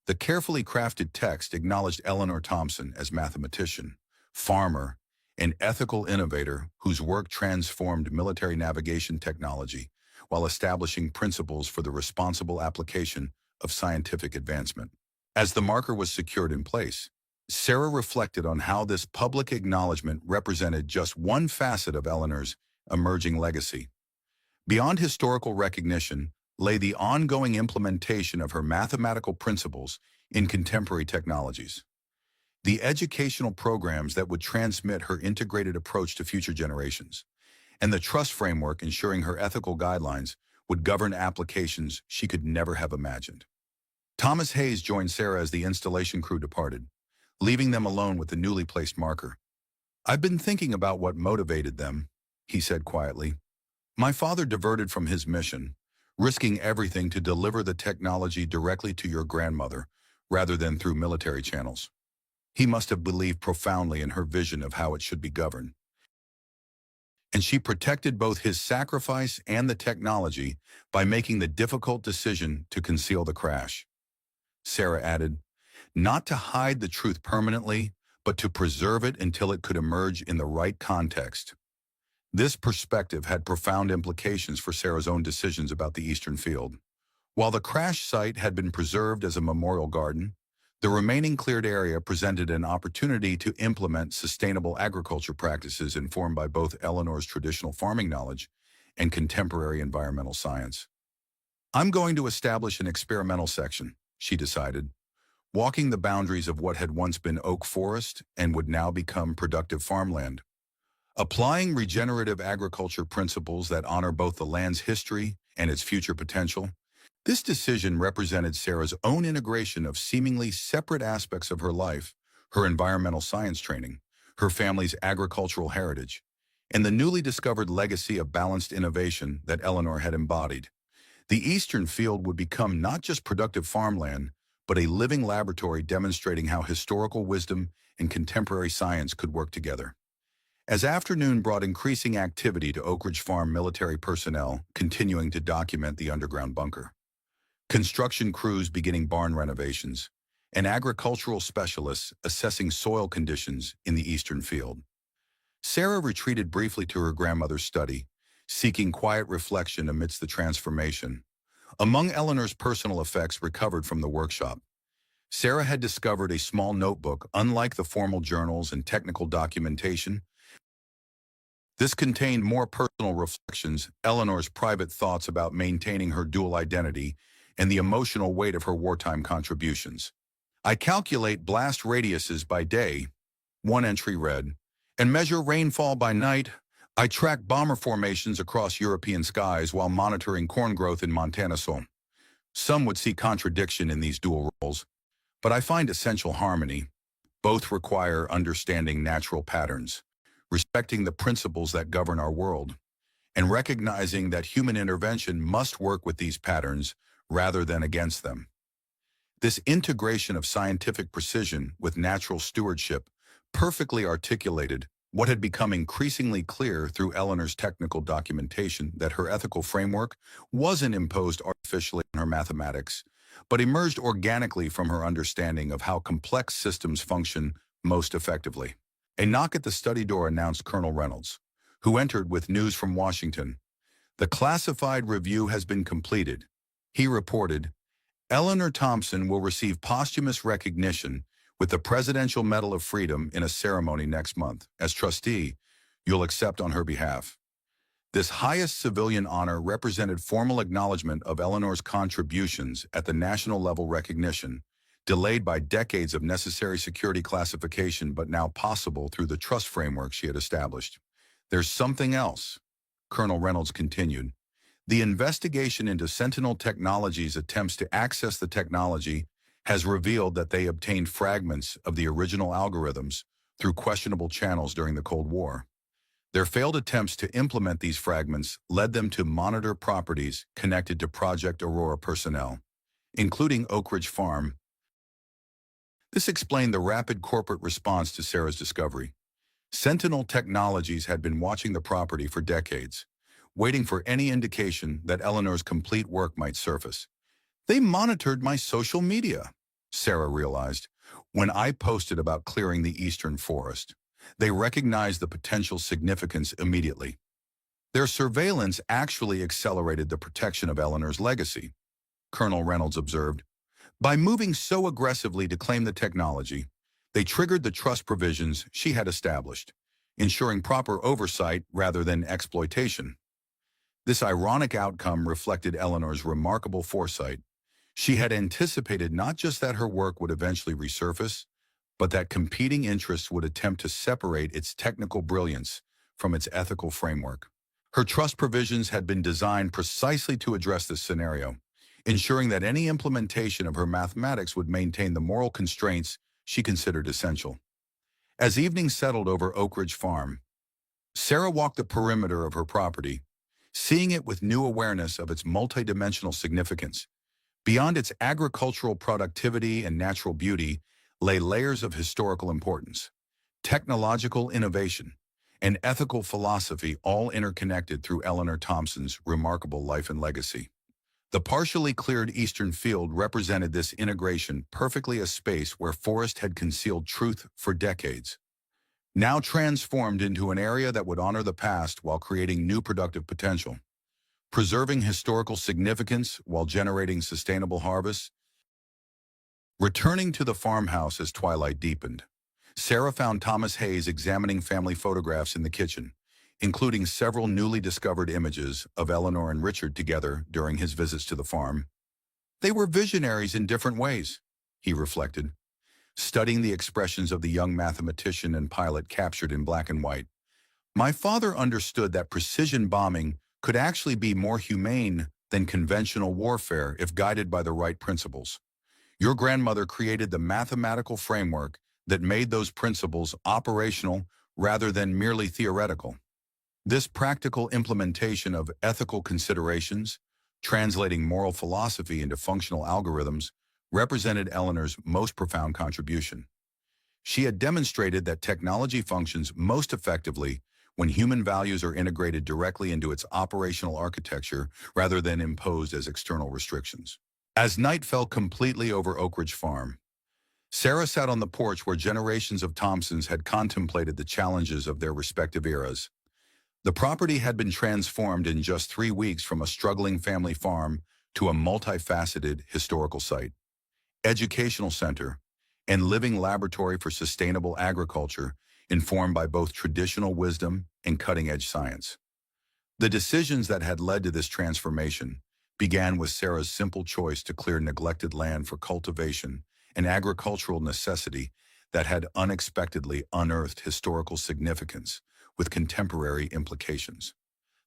The carefully crafted text acknowledged Eleanor Thompson as mathematician, farmer, an ethical innovator whose work transformed military navigation technology while establishing principles for the responsible application of scientific advancement. As the marker was secured in place, Sarah reflected on how this public acknowledgement represented just one facet of Eleanor's emerging legacy. Beyond historical recognition lay the ongoing implementation of her mathematical principles in contemporary technologies. The educational programs that would transmit her integrated approach to future generations, and the trust framework ensuring her ethical guidelines would govern applications she could never have imagined. Thomas Hayes joined Sarah as the installation crew departed, leaving them alone with the newly placed marker. "I've been thinking about what motivated them," he said quietly. "My father diverted from his mission, risking everything to deliver the technology directly to your grandmother rather than through military channels. He must have believed profoundly in her vision of how it should be governed. And she protected both his sacrifice and the technology by making the difficult decision to conceal the crash." Sarah added, "Not to hide the truth permanently, but to preserve it until it could emerge in the right context." This perspective had profound implications for Sarah's own decisions about the Eastern Field. While the crash site had been preserved as a memorial garden, the remaining cleared area presented an opportunity to implement sustainable agriculture practices informed by both Eleanor's traditional farming knowledge and contemporary environmental science. "I'm going to establish an experimental section," she decided, walking the boundaries of what had once been oak forest and would now become productive farmland. Applying regenerative agriculture principles that honor both the land's history and its future potential, this decision represented Sarah's own integration of seemingly separate aspects of her life, her environmental science training, her family's agricultural heritage, and the newly discovered legacy of balanced innovation that Eleanor had embodied. The Eastern Field would become not just productive farmland, but a living laboratory demonstrating how historical wisdom and contemporary science could work together. As afternoon brought increasing activity to Oak Ridge Farm military personnel continuing to document the underground bunker, construction crews beginning barn renovations, and agricultural specialists assessing soil conditions in the Eastern Field, Sarah retreated briefly to her grandmother's study, seeking quiet reflection amidst the transformation. Among Eleanor's personal effects recovered from the workshop, Sarah had discovered a small notebook. Unlike the formal journals and technical documentation, this contained more personal reflections, Eleanor's private thoughts about maintaining her dual identity, and the emotional weight of her wartime contributions. I calculate blast radiuses by day, one entry read, and measure rainfall by night. I track bomber formations across European skies while monitoring corn growth in Montana. Some would see contradiction in these dual roles, but I find essential harmony. Both require understanding natural patterns, respecting the principles that govern our world, and recognizing that human intervention must work with these patterns rather than against them. This integration of scientific precision with natural stewardship perfectly articulated what had become increasingly clear through Eleanor's technical documentation, that her ethical framework wasn't imposed artificially in her mathematics, but emerged organically from her understanding of how complex systems function most effectively. A knock at the study door announced Colonel Reynolds, who entered with news from Washington. The classified review has been completed. He reported, Eleanor Thompson will receive posthumous recognition with the Presidential Medal of Freedom in a ceremony next month. As trustee, you'll accept on her behalf. This highest civilian honor represented formal acknowledgement of Eleanor's contributions at the national level, recognition, delayed by decades of necessary security classification but now possible through the trust framework she had established. There's something else, Colonel Reynolds continued. The investigation into Sentinel Technologies' attempts to access the technology has revealed that they obtained fragments of the original algorithms through questionable channels during the Cold War. Their failed attempts to implement these fragments led them to monitor properties connected to Project Aurora personnel, including Oak Ridge Farm. This explained the rapid corporate response to Sarah's discovery. Sentinel Technologies had been watching the property for decades, waiting for any indication that Eleanor's complete work might surface. They monitored my social media, Sarah realized, when I posted about clearing the eastern forest. They recognized the potential significance immediately. Their surveillance actually accelerated the protection of Eleanor's legacy, Colonel Reynolds observed. By moving so aggressively to claim the technology, they triggered the trust provisions she had established, ensuring proper oversight rather than exploitation. This ironic outcome reflected Eleanor's remarkable foresight. She had anticipated not just that her work would eventually resurface, but that competing interests would attempt to separate its technical brilliance from its ethical framework. Her trust provisions had been designed precisely to address this scenario, ensuring that any implementation of her mathematics would maintain the moral constraints she considered essential. As evening settled over Oak Ridge Farm, Sarah walked the perimeter of her property, seeing it with new awareness of its multidimensional significance. Beyond its agricultural productivity and natural beauty lay layers of historical importance, technological innovation, and ethical philosophy, all interconnected through Eleanor Thompson's remarkable life and legacy. The partially cleared eastern field represented this integration perfectly, a space where forest had concealed truth for decades, now transformed into an area that would honor the past while creating new productive potential. Preserving historical significance while generating sustainable harvests. Returning to the farmhouse as twilight deepened, Sarah found Thomas Hayes examining family photographs in the kitchen, including several newly discovered images of Eleanor and Richard together during his visits to the farm. They were visionaries in different ways, he reflected, studying the expressions of the young mathematician and pilot captured in black and white. My father understood that precision bombing could actually be more humane than conventional warfare if guided by the right principles. Your grandmother created the mathematical framework that made those principles operational rather than merely theoretical. This practical implementation of ethical considerations, translating moral philosophy into functional algorithms, represented Eleanor's most profound contribution. She had demonstrated that technology functions most effectively when human values are integrated directly into its operational architecture rather than imposed as external restrictions. As night fell completely over Oak Ridge Farm, Sarah sat on the porch where generations of Thompsons had contemplated the challenges of their respective eras. The property had been transformed in just 3 weeks from a struggling family farm to a multifaceted historical site. educational center, and living laboratory for sustainable agriculture informed by both traditional wisdom and cutting-edge science. The decisions that had led to this transformation began with Sarah's simple choice to clear neglected land for cultivation, an agricultural necessity that had unexpectedly unearthed historical significance with contemporary implications.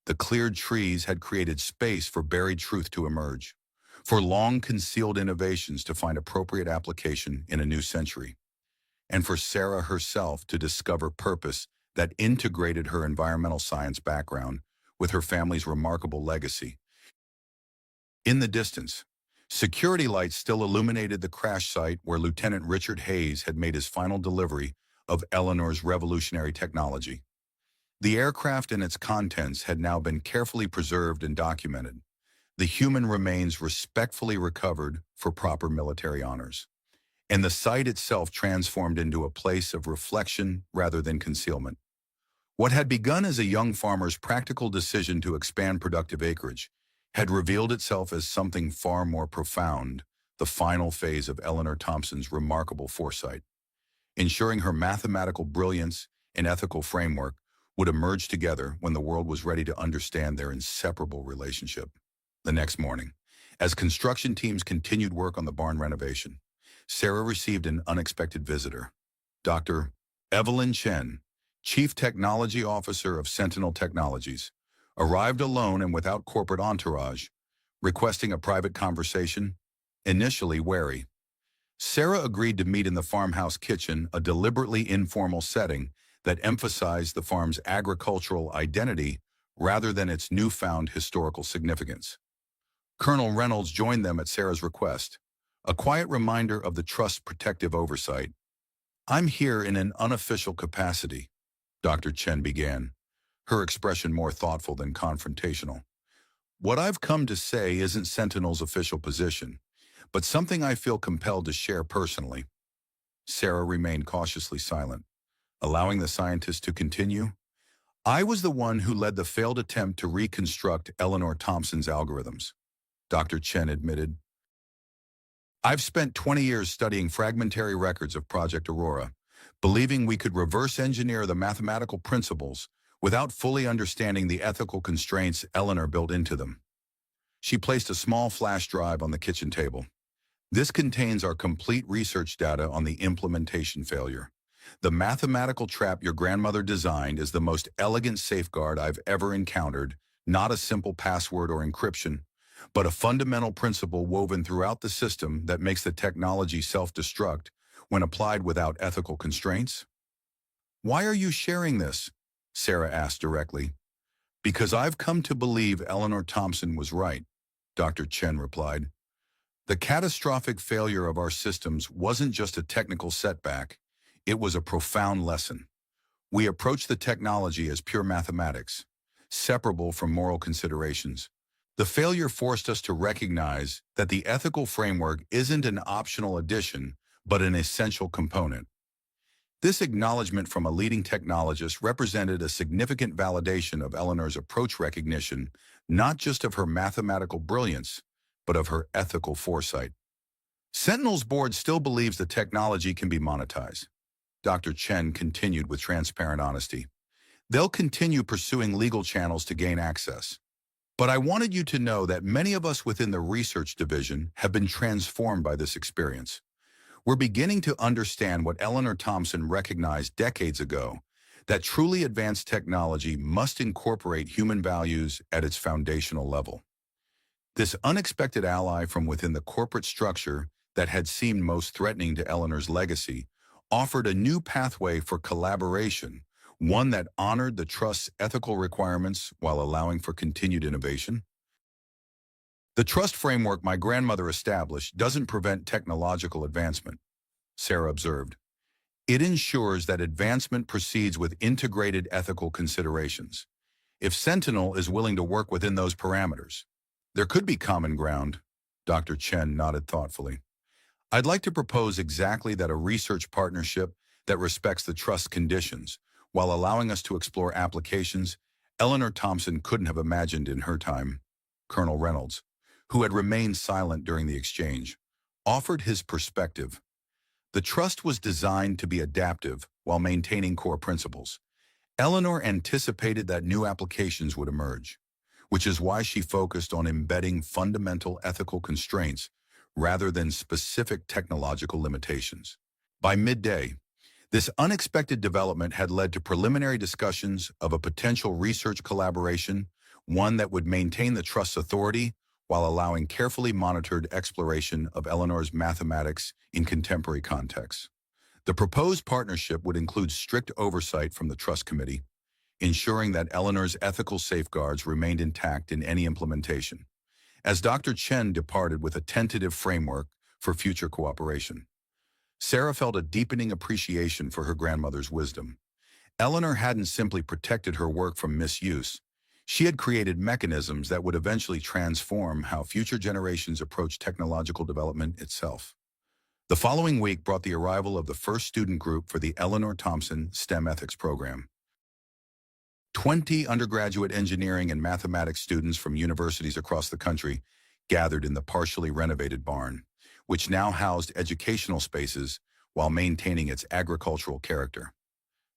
The cleared trees had created space for buried truth to emerge, for long-concealed innovations to find appropriate application in a new century, and for Sarah herself to discover purpose that integrated her environmental science background with her family's remarkable legacy. In the distance, security lights still illuminated the crash site where Lieutenant Richard Hayes had made his final delivery of Eleanor's revolutionary technology. The aircraft and its contents had now been carefully preserved and documented, the human remains respectfully recovered for proper military honors, and the site itself transformed into a place of reflection rather than concealment. What had begun as a young farmer's practical decision to expand productive acreage had revealed itself as something far more profound, the final phase of Eleanor Thompson's remarkable foresight, ensuring her mathematical brilliance and ethical framework would emerge together when the world was ready to understand their inseparable relationship. The next morning, as construction teams continued work on the barn renovation, Sarah received an unexpected visitor. Dr. Evelyn Chen, Chief Technology Officer of Sentinel Technologies, arrived alone and without corporate entourage, requesting a private conversation. Initially wary, Sarah agreed to meet in the farmhouse kitchen, a deliberately informal setting that emphasized the farm's agricultural identity rather than its newfound historical significance. Colonel Reynolds joined them at Sarah's request, a quiet reminder of the trust's protective oversight. "I'm here in an unofficial capacity," Dr. Chen began, her expression more thoughtful than confrontational. "What I've come to say isn't Sentinel's official position, but something I feel compelled to share personally." Sarah remained cautiously silent, allowing the scientist to continue. "I was the one who led the failed attempt to reconstruct Eleanor Thompson's algorithms," Dr. Chen admitted. "I've spent 20 years studying fragmentary records of Project Aurora, believing we could reverse engineer the mathematical principles without fully understanding the ethical constraints Eleanor built into them." She placed a small flash drive on the kitchen table. "This contains our complete research data on the implementation failure. The mathematical trap your grandmother designed is the most elegant safeguard I've ever encountered, not a simple password or encryption, but a fundamental principle woven throughout the system that makes the technology self-destruct when applied without ethical constraints." "Why are you sharing this?" Sarah asked directly. "Because I've come to believe Eleanor Thompson was right," Dr. Chen replied. "The catastrophic failure of our systems wasn't just a technical setback, it was a profound lesson. We approached the technology as pure mathematics, separable from moral considerations. The failure forced us to recognize that the ethical framework isn't an optional addition, but an essential component." This acknowledgement from a leading technologist represented a significant validation of Eleanor's approach recognition, not just of her mathematical brilliance, but of her ethical foresight. "Sentinel's board still believes the technology can be monetized," Dr. Chen continued with transparent honesty. "They'll continue pursuing legal channels to gain access. But I wanted you to know that many of us within the research division have been transformed by this experience. We're beginning to understand what Eleanor Thompson recognized decades ago, that truly advanced technology must incorporate human values at its foundational level." This unexpected ally from within the corporate structure that had seemed most threatening to Eleanor's legacy offered a new pathway for collaboration, one that honored the trust's ethical requirements while allowing for continued innovation. "The trust framework my grandmother established doesn't prevent technological advancement," Sarah observed. "It ensures that advancement proceeds with integrated ethical considerations. If Sentinel is willing to work within those parameters, there could be common ground." Dr. Chen nodded thoughtfully. "I'd like to propose exactly that, a research partnership that respects the trust conditions, while allowing us to explore applications Eleanor Thompson couldn't have imagined in her time." Colonel Reynolds, who had remained silent during the exchange, offered his perspective. The trust was designed to be adaptive while maintaining core principles. Eleanor anticipated that new applications would emerge, which is why she focused on embedding fundamental ethical constraints rather than specific technological limitations. By midday, this unexpected development had led to preliminary discussions of a potential research collaboration, one that would maintain the trust's authority while allowing carefully monitored exploration of Eleanor's mathematics in contemporary contexts. The proposed partnership would include strict oversight from the Trust Committee, ensuring that Eleanor's ethical safeguards remained intact in any implementation, as Dr. Chen departed with a tentative framework for future cooperation. Sarah felt a deepening appreciation for her grandmother's wisdom. Eleanor hadn't simply protected her work from misuse. She had created mechanisms that would eventually transform how future generations approach technological development itself. The following week brought the arrival of the first student group for the Eleanor Thompson STEM Ethics program. 20 undergraduate engineering and mathematics students from universities across the country gathered in the partially renovated barn, which now housed educational spaces while maintaining its agricultural character.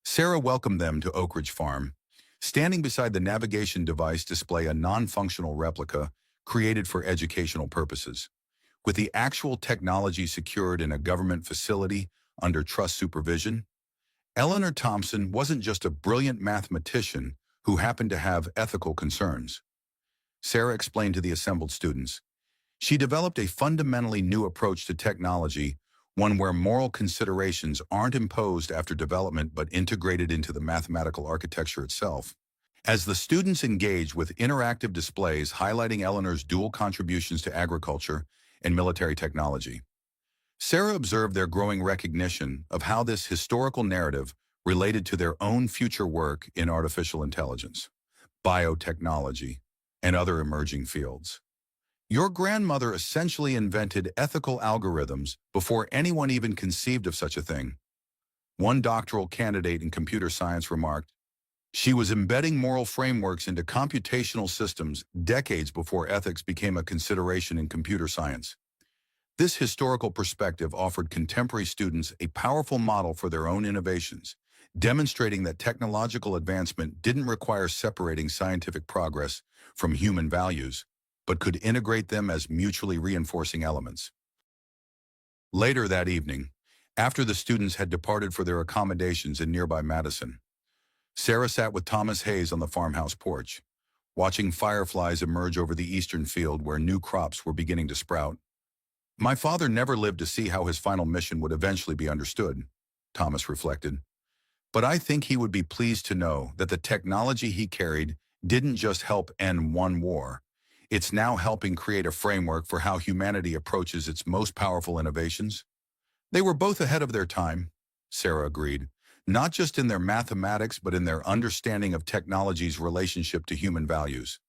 Sarah welcomed them to Oak Ridge Farm. Standing beside the navigation device display a non-functional replica created for educational purposes. With the actual technology secured in a government facility under trust supervision, Eleanor Thompson wasn't just a brilliant mathematician who happened to have ethical concerns. Sarah explained to the assembled students, she developed a fundamentally new approach to technology, one where moral considerations aren't imposed after development but integrated into the mathematical architecture itself. As the students engaged with interactive displays highlighting Eleanor's dual contributions to agriculture and military technology, Sarah observed their growing recognition of how this historical narrative related to their own future work in artificial intelligence, biotechnology, and other emerging fields. Your grandmother essentially invented ethical algorithms before anyone even conceived of such a thing. One doctoral candidate in computer science remarked, she was embedding moral frameworks into computational systems decades before ethics became a consideration in computer science. This historical perspective offered contemporary students a powerful model for their own innovations, demonstrating that technological advancement didn't require separating scientific progress from human values, but could integrate them as mutually reinforcing elements. Later that evening, after the students had departed for their accommodations in nearby Madison, Sarah sat with Thomas Hayes on the farmhouse porch, watching fireflies emerge over the eastern field where new crops were beginning to sprout. My father never lived to see how his final mission would eventually be understood, Thomas reflected. But I think he would be pleased to know that the technology he carried didn't just help end one war. It's now helping create a framework for how humanity approaches its most powerful innovations. They were both ahead of their time, Sarah agreed, not just in their mathematics but in their understanding of technology's relationship to human values.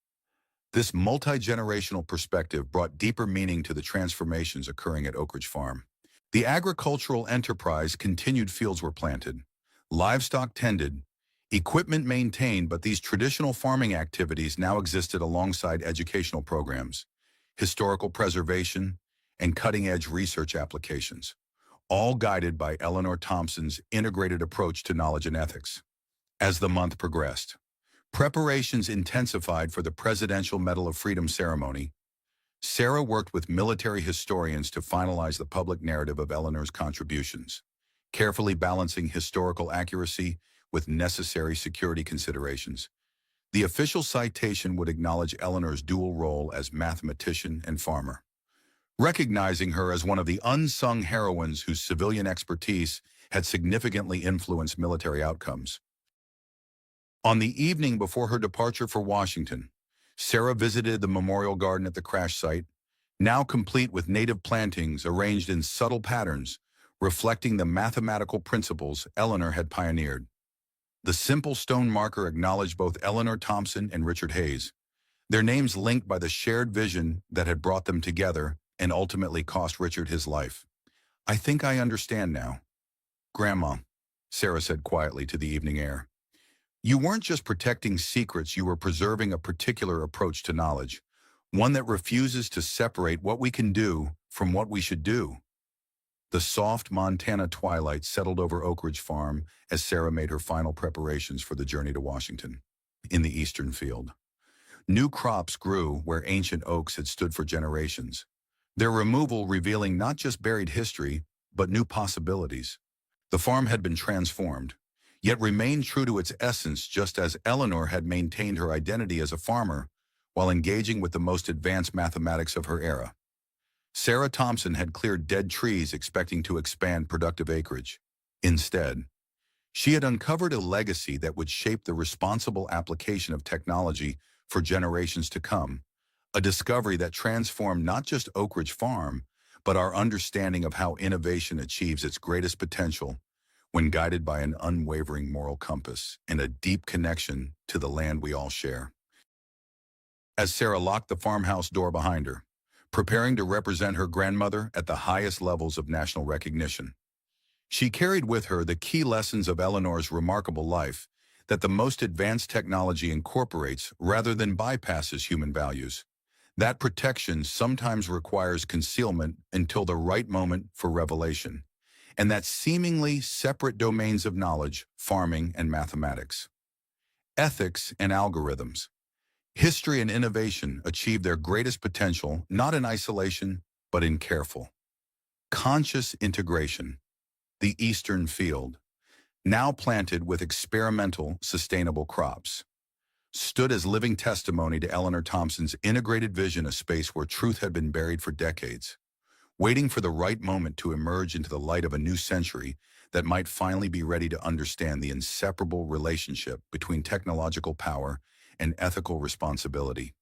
This multi-generational perspective brought deeper meaning to the transformations occurring at Oak Ridge Farm. The agricultural enterprise continued. Fields were planted, livestock tended, equipment maintained, but these traditional farming activities now existed alongside educational programs, historical preservation, and cutting-edge research applications, all guided by Eleanor Thompson's integrated approach to knowledge and ethics. As the month progressed, preparations intensified for the Presidential Medal of Freedom ceremony. Sarah worked with military historians to finalize the public narrative of Eleanor's contributions, carefully balancing historical accuracy with necessary security considerations. The official citation would acknowledge Eleanor's dual role as mathematician and farmer, recognizing her as one of the unsung heroines whose civilian expertise had significantly influenced military outcomes. On the evening before her departure for Washington, Sarah visited the memorial garden at the crash site, now complete with native plantings arranged in subtle patterns, reflecting the mathematical principles Eleanor had pioneered. The simple stone marker acknowledged both Eleanor Thompson and Richard Hayes, their names linked by the shared vision that had brought them together and ultimately cost Richard his life. I think I understand now. Grandma, Sarah said quietly to the evening air. You weren't just protecting secrets, you were preserving a particular approach to knowledge, one that refuses to separate what we can do from what we should do. The soft Montana twilight settled over Oak Ridge Farm as Sarah made her final preparations for the journey to Washington. In the eastern field, new crops grew where ancient oaks had stood for generations, their removal revealing not just buried history, but new possibilities. The farm had been transformed, yet remained true to its essence, just as Eleanor had maintained her identity as a farmer while engaging with the most advanced mathematics of her era. Sarah Thompson had cleared dead trees expecting to expand productive acreage. Instead, she had uncovered a legacy that would shape the responsible application of technology for generations to come, a discovery that transformed not just Oak Ridge Farm, but our understanding of how innovation achieves its greatest potential when guided by an unwavering moral compass and a deep connection to the land we all share. As Sarah locked the farmhouse door behind her, preparing to represent her grandmother at the highest levels of national recognition, she carried with her the key lessons of Eleanor's remarkable life that the most advanced technology incorporates rather than bypasses human values. That protection sometimes requires concealment until the right moment for revelation, and that seemingly separate domains of knowledge, farming and mathematics, ethics and algorithms, history and innovation achieve their greatest potential not in isolation, but in careful, conscious integration. The eastern field, now planted with experimental, sustainable crops, stood as living testimony to Eleanor Thompson's integrated vision, a space where truth had been buried for decades, waiting for the right moment to emerge into the light of a new century that might finally be ready to understand the inseparable relationship between technological power and ethical responsibility.